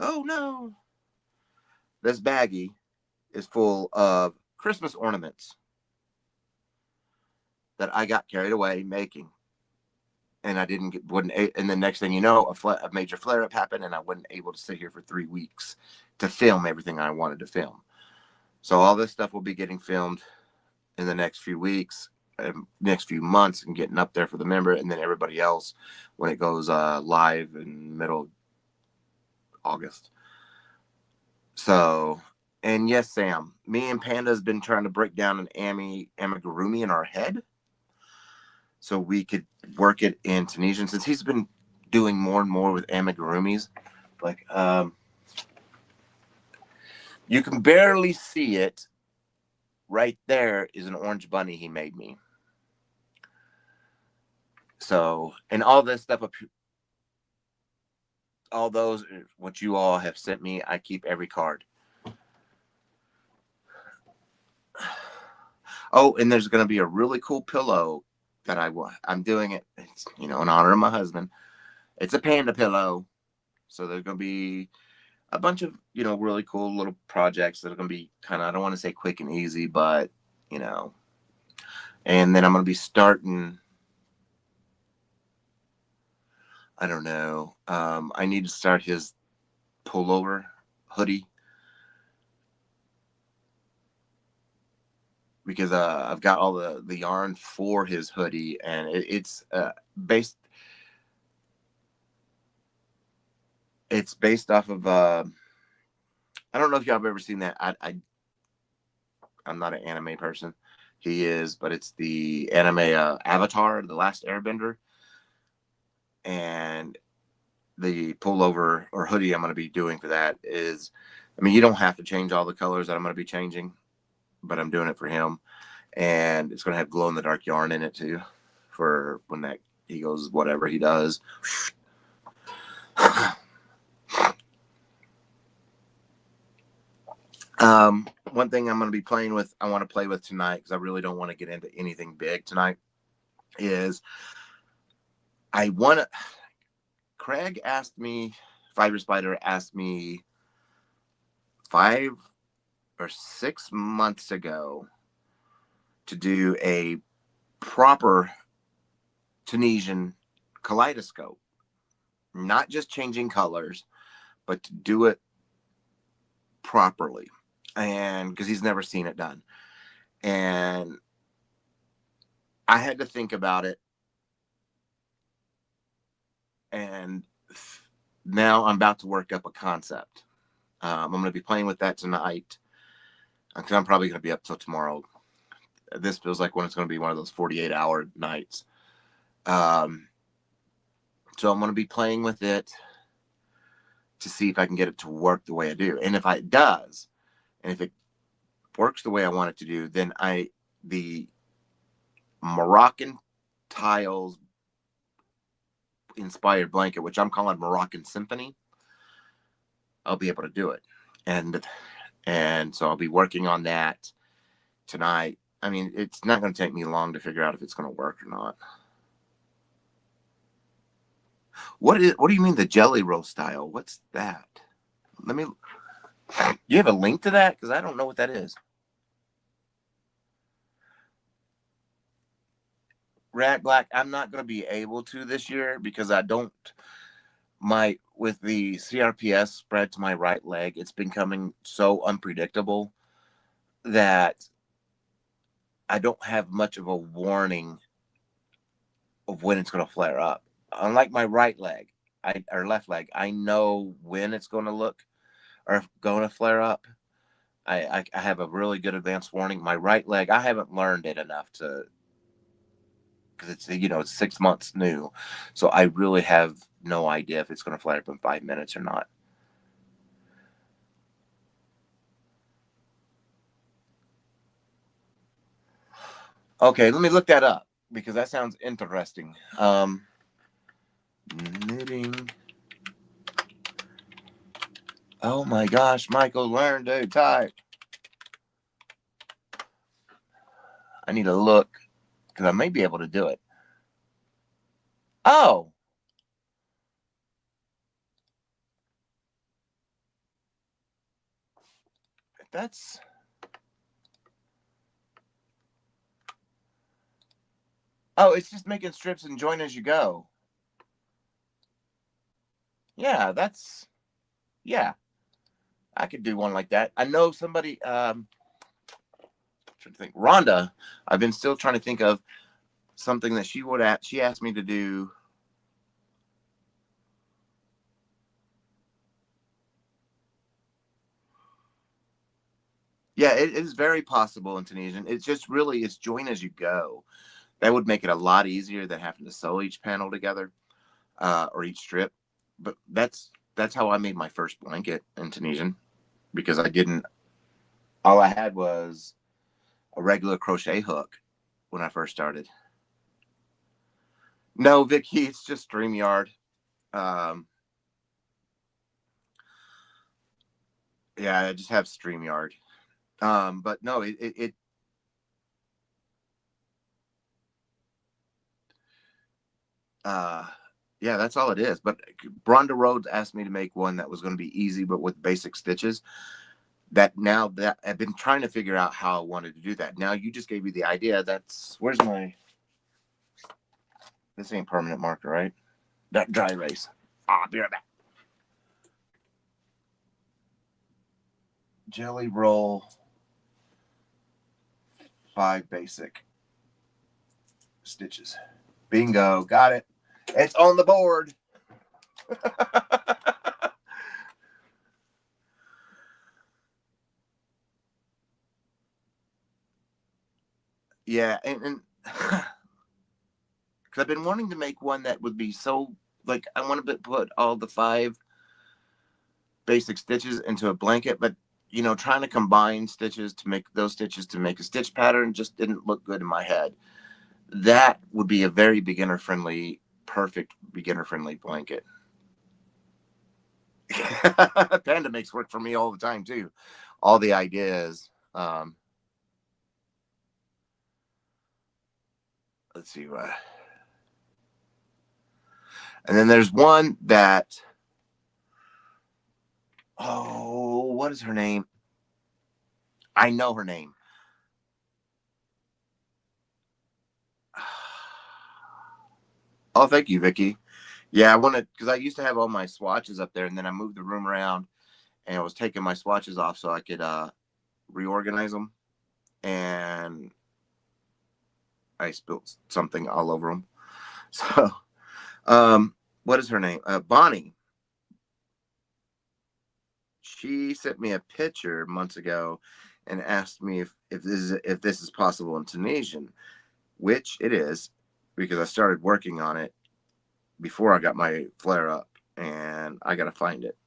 Oh no, this baggie is full of Christmas ornaments that I got carried away making, and I wouldn't. And the next thing you know, a major flare up happened, and I wasn't able to sit here for 3 weeks to film everything I wanted to film. So all this stuff will be getting filmed in the next few weeks, next few months, and getting up there for the member, and then everybody else when it goes live in middle August. So, and yes, Sam, me and Panda's been trying to break down an amigurumi in our head so we could work it in Tunisian, since he's been doing more and more with amigurumis. Like, you can barely see it. Right there is an orange bunny he made me. So, and all this stuff up, all those, what you all have sent me, I keep every card. Oh, and there's going to be a really cool pillow that I'm doing it. It's, in honor of my husband. It's a panda pillow. So there's going to be a bunch of, really cool little projects that are going to be kind of, I don't want to say quick and easy, but, and then I'm going to be starting, I don't know. I need to start his pullover hoodie. because I've got all the yarn for his hoodie, and it's based off of I don't know if y'all have ever seen that. I'm not an anime person. He is, but it's the anime Avatar, The Last Airbender, and the pullover or hoodie I'm going to be doing for that is, I mean, you don't have to change all the colors that I'm going to be changing, but I'm doing it for him. And it's going to have glow in the dark yarn in it too, for when that he goes whatever he does. One thing I'm going to be playing with, I want to play with tonight, because I really don't want to get into anything big tonight, is I want to. Craig asked me, Fiber Spider asked me 5 or 6 months ago to do a proper Tunisian kaleidoscope, not just changing colors, but to do it properly, and because he's never seen it done. And I had to think about it, and now I'm about to work up a concept. I'm going to be playing with that tonight, because I'm probably going to be up till tomorrow. This feels like when it's going to be one of those 48-hour nights. So I'm going to be playing with it to see if I can get it to work the way I do. And if it does, and if it works the way I want it to do, then the Moroccan tiles inspired blanket, which I'm calling Moroccan Symphony, I'll be able to do it. And so I'll be working on that tonight. I mean, it's not going to take me long to figure out if it's going to work or not. What do you mean the jelly roll style? What's that? You have a link to that? Because I don't know what that is. Rat Black, I'm not going to be able to this year because with the CRPS spread to my right leg, it's becoming so unpredictable that I don't have much of a warning of when it's going to flare up. Unlike my right leg, or left leg, I know when it's going to look or going to flare up. I have a really good advanced warning. My right leg, I haven't learned it enough to, because it's 6 months new, so I really have no idea if it's going to flare up in 5 minutes or not. Okay, let me look that up, because that sounds interesting. Knitting. Oh my gosh, Michael, learn to type. I need to look, because I may be able to do it. Oh. Oh, it's just making strips and join as you go. Yeah, yeah. I could do one like that. I know somebody, trying to think, Rhonda, I've been still trying to think of something that she asked me to do. Yeah, it is very possible in Tunisian. It's just really, it's join as you go. That would make it a lot easier than having to sew each panel together, or each strip. But that's how I made my first blanket in Tunisian, because all I had was a regular crochet hook when I first started. No, Vicky, it's just StreamYard. Yeah, I just have StreamYard. But no, yeah, that's all it is. But Bronda Rhodes asked me to make one that was going to be easy, but with basic stitches. That I've been trying to figure out how I wanted to do that. Now you just gave me the idea. Where's this ain't permanent marker, right? That dry erase. I'll be right back. Jelly roll 5 basic stitches. Bingo, got it. It's on the board. Yeah, and because I've been wanting to make one that would be so, like, I want to put all the 5 basic stitches into a blanket, but you know, trying to combine stitches to make those stitches to make a stitch pattern just didn't look good in my head. That would be a very beginner friendly, perfect beginner friendly blanket. Panda makes work for me all the time too. All the ideas. Let's see what. And then there's one that, oh, what is her name? I know her name. Oh, thank you, Vicky. Yeah, I wanted, because I used to have all my swatches up there, and then I moved the room around, and I was taking my swatches off so I could reorganize them, and I spilled something all over them. So, what is her name? Bonnie. She sent me a picture months ago and asked me if this is possible in Tunisian, which it is, because I started working on it before I got my flare up, and I got to find it.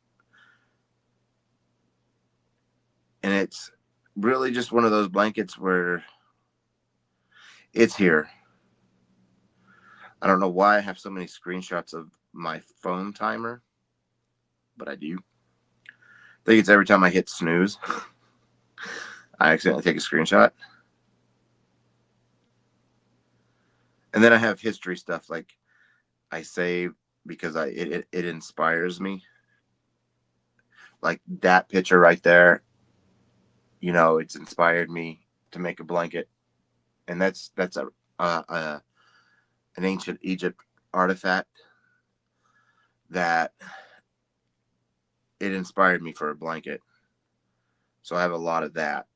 And it's really just one of those blankets where it's here. I don't know why I have so many screenshots of my phone timer, but I do. I think it's every time I hit snooze, I accidentally take a screenshot. And then I have history stuff like I save because it inspires me. Like that picture right there, you know, it's inspired me to make a blanket, and that's an ancient Egypt artifact that it inspired me for a blanket. So I have a lot of that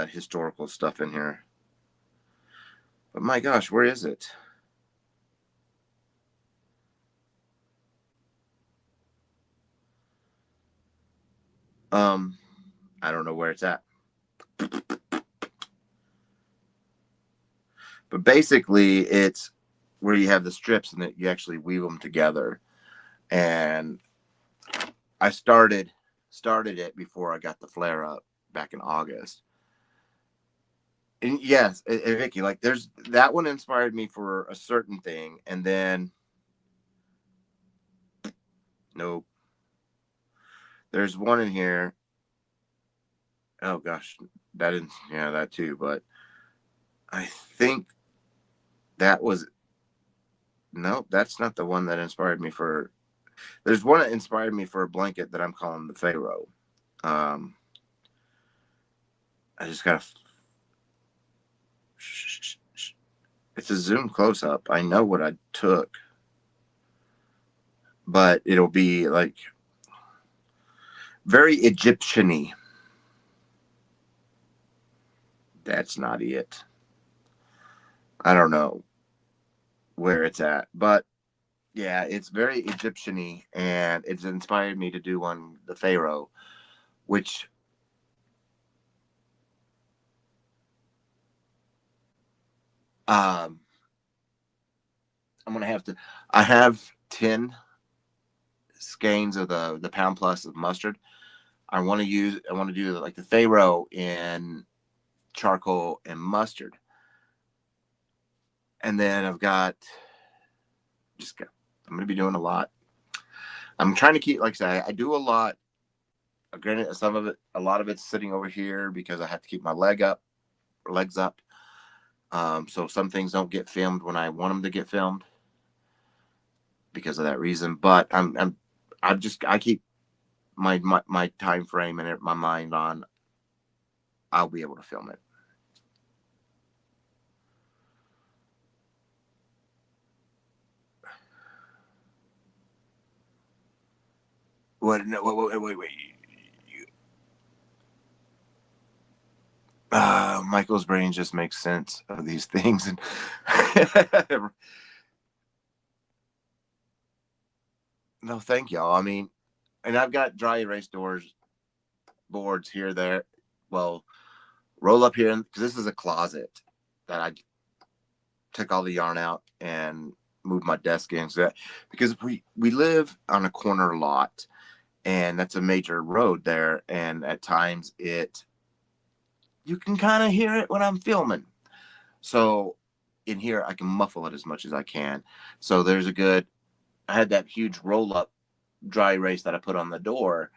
historical stuff in here. But my gosh, where is it? I don't know where it's at. But basically, it's where you have the strips and that you actually weave them together. And I started it before I got the flare up back in August. And yes, Vicky, like there's that one inspired me for a certain thing, and then nope. There's one in here. Oh gosh, that is, yeah, that too. But I think that was, nope, that's not the one that inspired me for. There's one that inspired me for a blanket that I'm calling the Pharaoh. Um, I just gotta. It's a zoom close up. I know what I took, but it'll be like very Egyptian-y. That's not it. I don't know where it's at, but yeah, it's very Egyptian-y, and it's inspired me to do one, the Pharaoh, which I'm gonna have to. I have 10 skeins of the pound plus of mustard. I want to use. I want to do like the Pharaoh in charcoal and mustard, and then I've got just. I'm gonna be doing a lot. I'm trying to keep, like I say, I do a lot. Granted, some of it, a lot of it's sitting over here because I have to keep my legs up. So some things don't get filmed when I want them to get filmed because of that reason. But I keep my time frame and my mind on. I'll be able to film it. What? No, wait. Michael's brain just makes sense of these things. And no, thank y'all. I mean, and I've got dry erase boards here, there. Well, roll up here, because this is a closet that I took all the yarn out and moved my desk in. So that, because we live on a corner lot, and that's a major road there, and at times you can kind of hear it when I'm filming. So in here, I can muffle it as much as I can. So I had that huge roll up dry erase that I put on the door,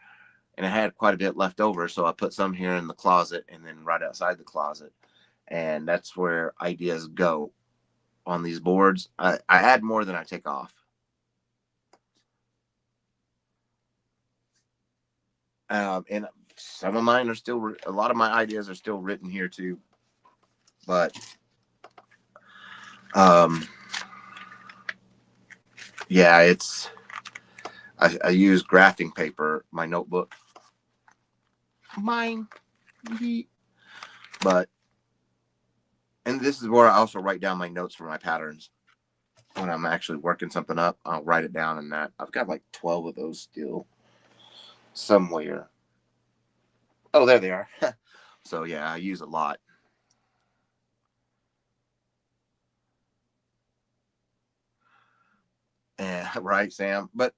and I had quite a bit left over. So I put some here in the closet and then right outside the closet. And that's where ideas go on these boards. I add more than I take off. And some of mine are still, a lot of my ideas are still written here too. But yeah, I use grafting paper, my notebook. Mine. But, and this is where I also write down my notes for my patterns. When I'm actually working something up, I'll write it down in that. I've got like 12 of those still somewhere. Oh, there they are. So yeah, I use a lot. Right, Sam? But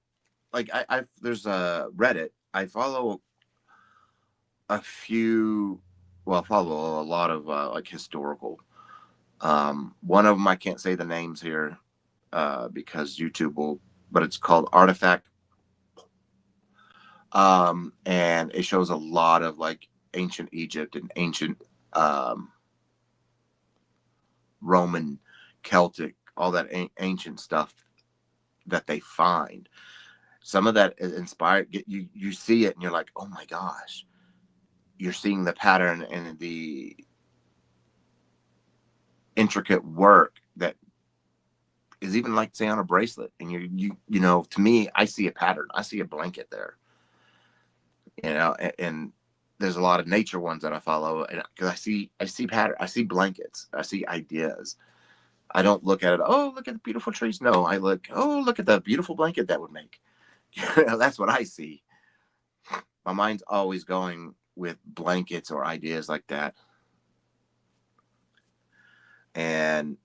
like there's a Reddit. I follow a few, well, I follow a lot of like historical. One of them, I can't say the names here because YouTube will, but it's called Artifact. And it shows a lot of like ancient Egypt and ancient Roman, Celtic, all that ancient stuff that they find. Some of that is inspired. You see it and you're like, oh my gosh, you're seeing the pattern and the intricate work that is even like say on a bracelet. And you know, to me, I see a pattern. I see a blanket there. You know, and there's a lot of nature ones that I follow, and because I see pattern, I see blankets, I see ideas. I don't look at it. Oh, look at the beautiful trees. No, I look. Oh, look at the beautiful blanket that would make. That's what I see. My mind's always going with blankets or ideas like that. And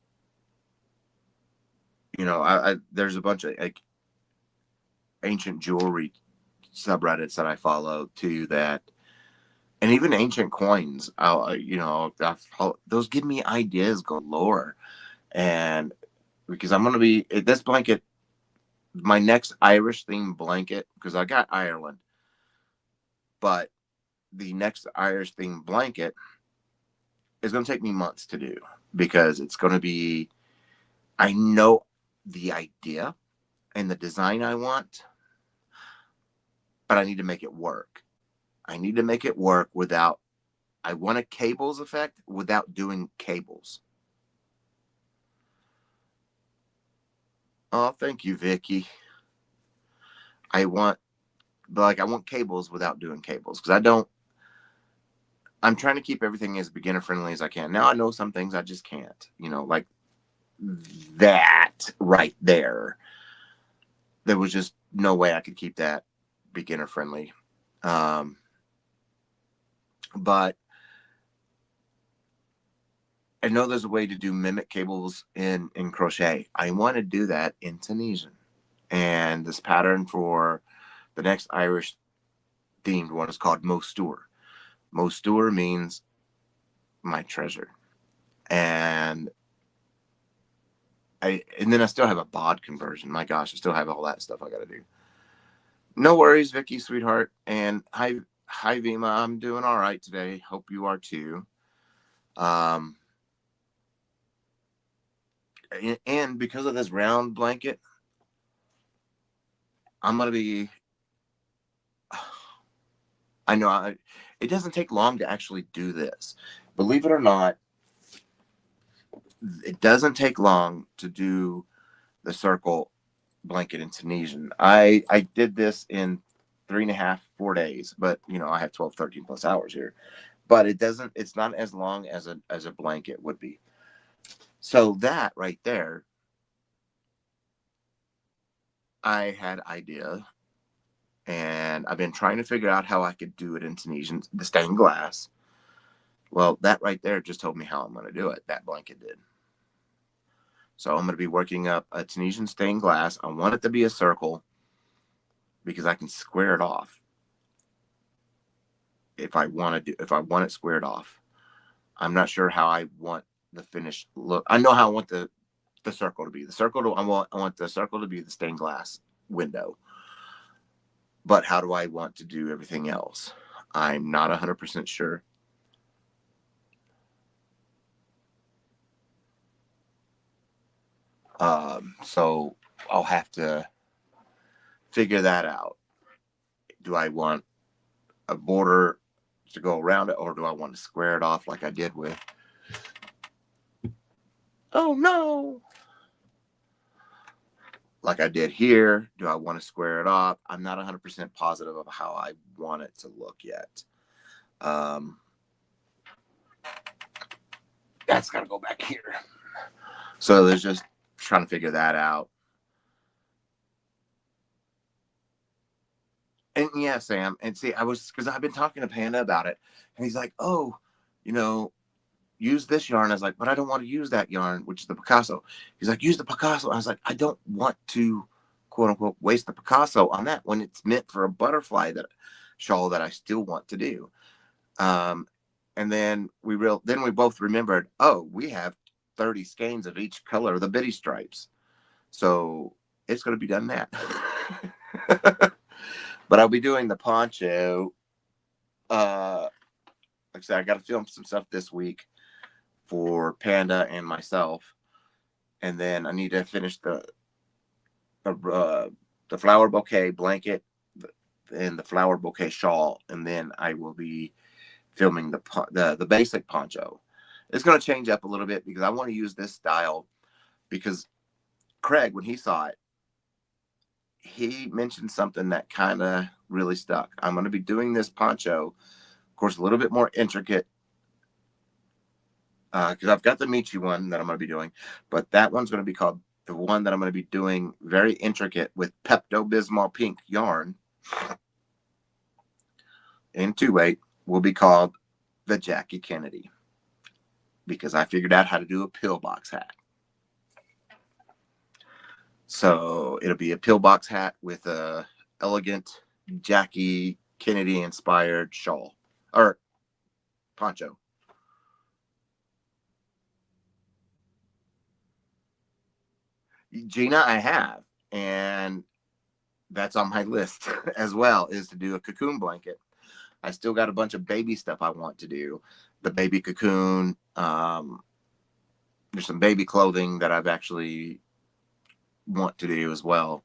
you know, there's a bunch of like ancient jewelry subreddits that I follow too that, and even ancient coins. You know, those give me ideas galore. And because I'm gonna be this blanket, my next Irish themed blanket, because I got Ireland, but the next Irish themed blanket is gonna take me months to do because it's gonna be. I know the idea and the design I want, but I need to make it work. I need to make it work without. I want a cables effect without doing cables. Oh, thank you, Vicky. I want, I want cables without doing cables because I don't. I'm trying to keep everything as beginner friendly as I can. Now I know some things I just can't. You know, like that right there. There was just no way I could keep that beginner friendly. Um, but I know there's a way to do mimic cables in crochet. I want to do that in Tunisian. And this pattern for the next Irish themed one is called Mostour. Mostour means my treasure. And and then I still have a bod conversion. My gosh, I still have all that stuff I got to do. No worries, Vicky, sweetheart. And hi, Vima. I'm doing all right today. Hope you are too. Um, and because of this round blanket, I'm gonna be. I know it doesn't take long to actually do this. Believe it or not, it doesn't take long to do the circle blanket in Tunisian. I did this in 3.5, 4 days, but you know, I have 12, 13 plus hours here. but it's not as long as a blanket would be. So that right there, I had idea, and I've been trying to figure out how I could do it in Tunisian, the stained glass. Well, that right there just told me how I'm going to do it. That blanket did. So I'm going to be working up a Tunisian stained glass. I want it to be a circle because I can square it off if I want it squared off. I'm not sure how I want the finished look. I know how I want the circle to be. I want the circle to be the stained glass window. But how do I want to do everything else? I'm not 100% sure. So I'll have to figure that out. Do I want a border to go around it, or do I want to square it off like I did with... Oh no! Like I did here. Do I want to square it off? I'm not 100% positive of how I want it to look yet. That's got to go back here. So there's just trying to figure that out. And yeah, Sam, and see, because I've been talking to Panda about it, and he's like, oh, use this yarn. I was like, but I don't want to use that yarn, which is the Picasso. He's like, use the Picasso. I was like, I don't want to, quote unquote, waste the Picasso on that when it's meant for a butterfly shawl that I still want to do. And then we both remembered, oh, we have 30 skeins of each color of the bitty stripes. So it's going to be done that. But I'll be doing the poncho. Like I said, I got to film some stuff this week for Panda and myself. And then I need to finish the flower bouquet blanket and the flower bouquet shawl. And then I will be filming the basic poncho. It's going to change up a little bit because I want to use this style because Craig, when he saw it, he mentioned something that kind of really stuck. I'm going to be doing this poncho, of course, a little bit more intricate because I've got the Michi one that I'm going to be doing, but that one's going to be called, the one that I'm going to be doing very intricate with Pepto-Bismol pink yarn in 2/8 will be called the Jackie Kennedy, because I figured out how to do a pillbox hat. So it'll be a pillbox hat with a elegant Jackie Kennedy inspired shawl or poncho. Gina, I have, and that's on my list as well, is to do a cocoon blanket. I still got a bunch of baby stuff I want to do. The baby cocoon. There's some baby clothing that I've actually want to do as well.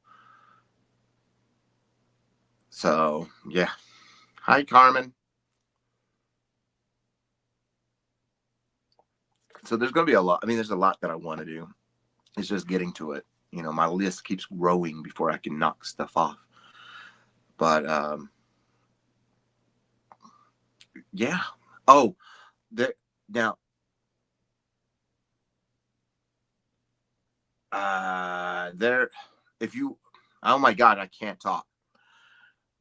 So yeah. Hi, Carmen. So there's going to be a lot. I mean, there's a lot that I want to do. It's just getting to it. My list keeps growing before I can knock stuff off. But yeah. Oh, now. If you, oh my God, I can't talk.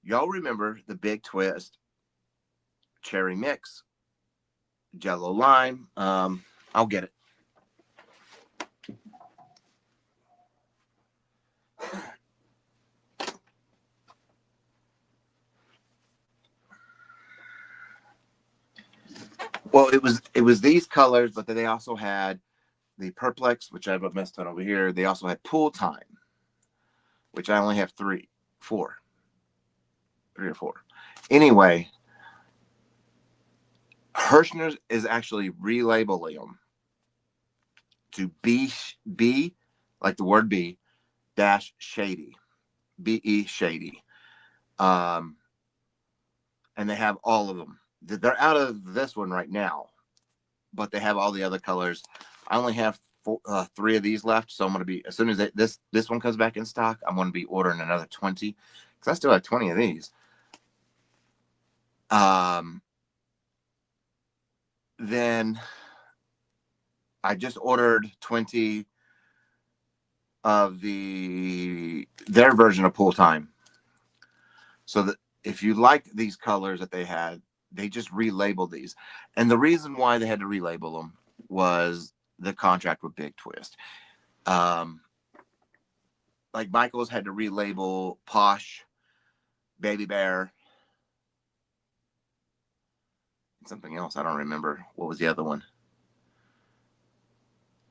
Y'all remember the Big Twist cherry mix, Jello lime? I'll get it. Well, it was these colors, but then they also had the Perplex, which I have a messed on over here. They also had Pool Time, which I only have 3 or 4. Anyway, Hirschner's is actually relabeling them to B, like the word B, dash shady, BE shady. And they have all of them. They're out of this one right now, but they have all the other colors. I only have 3 of these left, so I'm going to be, as soon as this one comes back in stock, I'm going to be ordering another 20 because I still have 20 of these. then I just ordered 20 of their version of Pool Time. So that if you like these colors that they had, they just relabeled these. And the reason why they had to relabel them was the contract with Big Twist. Like Michael's had to relabel Posh, Baby Bear, something else. I don't remember. What was the other one?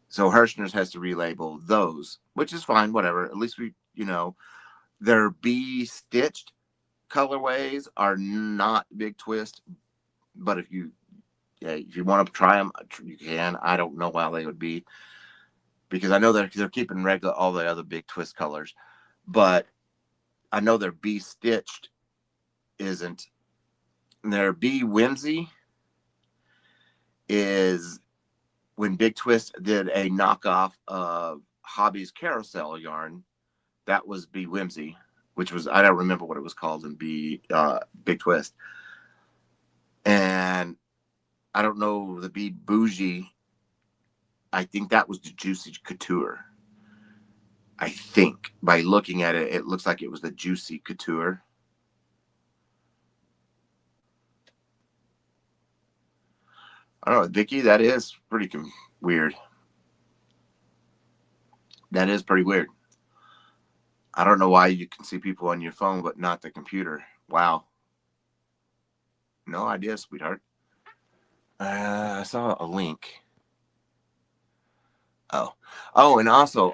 So Hirschner's has to relabel those, which is fine, whatever. At least we, their B stitched colorways are not Big Twist. But if you want to try them, you can. I don't know how they would be, because I know they're keeping regular all the other Big Twist colors, but I know their B stitched isn't. Their B whimsy is when Big Twist did a knockoff of Hobby's Carousel yarn. That was B whimsy, which was, I don't remember what it was called in Big Twist. And I don't know the B bougie. I think that was the Juicy Couture. I think by looking at it, it looks like it was the Juicy Couture. I don't know, Vicky, that is pretty weird. That is pretty weird. I don't know why you can see people on your phone, but not the computer. Wow. No idea, sweetheart. I saw a link. Oh, and also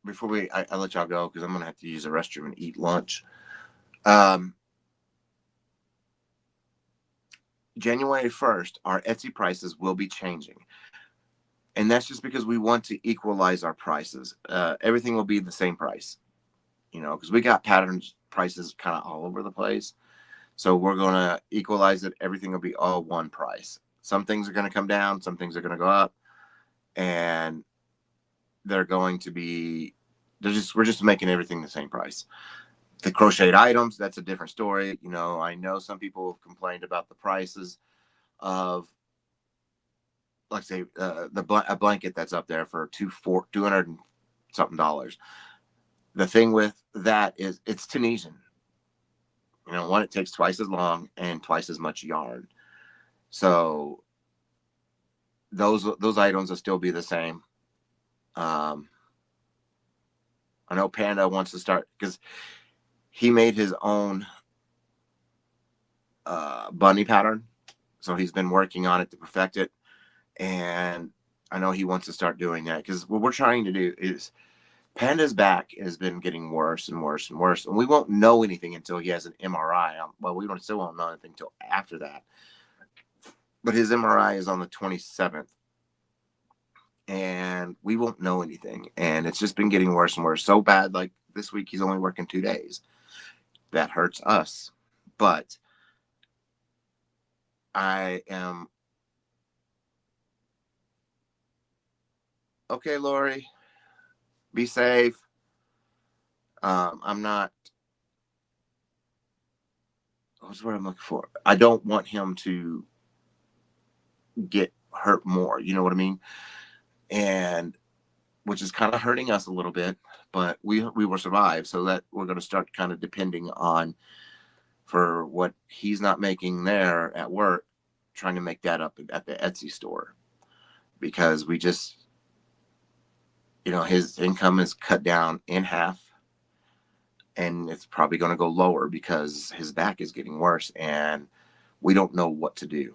before I let y'all go, because I'm going to have to use the restroom and eat lunch. January 1st, our Etsy prices will be changing. And that's just because we want to equalize our prices. Everything will be the same price, because we got patterns prices kind of all over the place. So we're going to equalize it. Everything will be all one price. Some things are going to come down. Some things are going to go up. And they're going to be, we're just making everything the same price. The crocheted items, that's a different story. I know some people have complained about the prices of, like, say, a blanket that's up there for $200 and something dollars. The thing with that is it's Tunisian. One, it takes twice as long and twice as much yarn. So those items will still be the same. I know Panda wants to start, because he made his own bunny pattern. So he's been working on it to perfect it. And I know he wants to start doing that, because what we're trying to do is, Panda's back has been getting worse and worse and worse. And we won't know anything until he has an MRI. Well, we still won't know anything until after that. But his MRI is on the 27th. And we won't know anything. And it's just been getting worse and worse. So bad, like this week, he's only working 2 days. That hurts us. But I am... Okay, Lori. Be safe. I'm not... What's what I'm looking for? I don't want him to get hurt more. You know what I mean? And which is kind of hurting us a little bit, but we will survive. So that we're going to start kind of depending on, for what he's not making there at work, trying to make that up at the Etsy store, because we just, his income is cut down in half, and it's probably going to go lower because his back is getting worse, and we don't know what to do.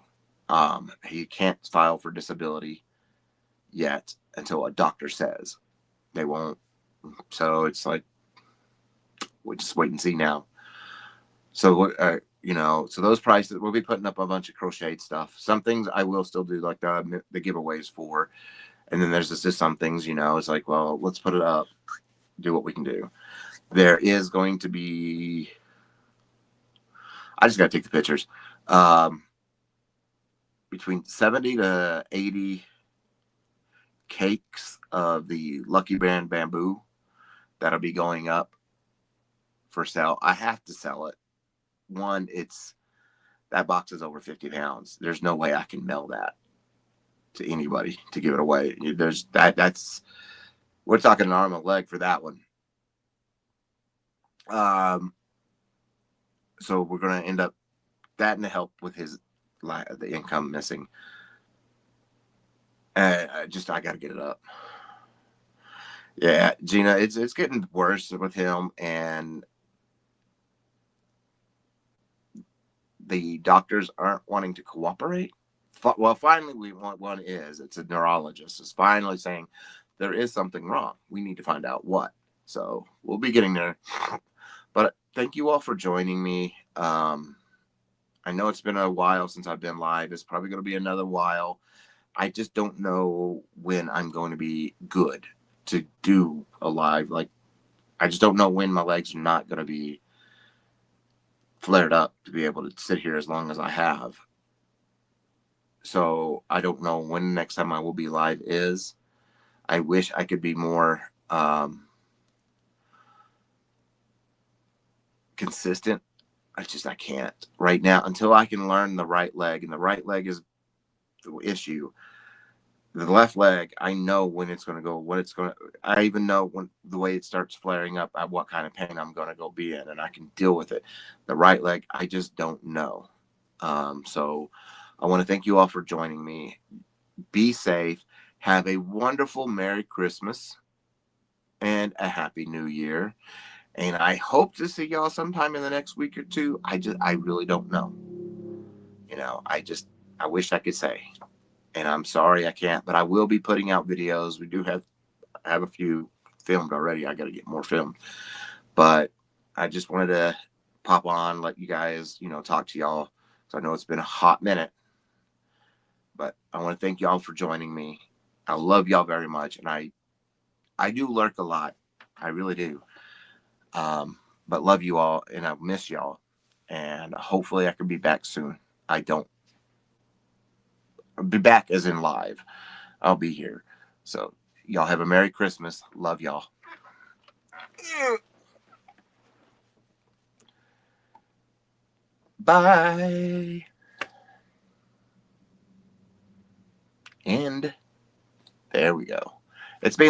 He can't file for disability yet until a doctor says. They won't. So it's like, we just wait and see now. So, so those prices, we'll be putting up a bunch of crocheted stuff. Some things I will still do, like the giveaways for. And then there's just some things, it's like, well, let's put it up, do what we can do. There is going to be, I just got to take the pictures, between 70 to 80 cakes of the Lucky Brand bamboo that'll be going up for sale. I have to sell it. One, it's that box is over 50 pounds. There's no way I can mail that to anybody to give it away. We're talking an arm and leg for that one. So we're going to end up that and to help with the income missing. I got to get it up. Yeah, Gina, it's getting worse with him, and the doctors aren't wanting to cooperate. Well, finally, one is. It's a neurologist. Is finally saying there is something wrong. We need to find out what. So we'll be getting there. But thank you all for joining me. I know it's been a while since I've been live. It's probably going to be another while. I just don't know when I'm going to be good to do a live. Like, I just don't know when my legs are not going to be flared up to be able to sit here as long as I have. So I don't know when the next time I will be live is. I wish I could be more consistent. I can't right now until I can learn the right leg, and the right leg is the issue. The left leg, I know when it's going to go, I even know when the way it starts flaring up, at what kind of pain I'm going to go be in, and I can deal with it. The right leg, I just don't know. So I want to thank you all for joining me. Be safe. Have a wonderful Merry Christmas and a Happy New Year. And I hope to see y'all sometime in the next week or two. I really don't know. I wish I could say. And I'm sorry I can't, but I will be putting out videos. We do have a few filmed already. I got to get more filmed. But I just wanted to pop on, let you guys, talk to y'all. So I know it's been a hot minute. But I want to thank y'all for joining me. I love y'all very much. And I do lurk a lot. I really do. But love you all, and I miss y'all. And hopefully I can be back soon. I'll be back as in live. I'll be here. So y'all have a Merry Christmas. Love y'all. Bye. And there we go. It's been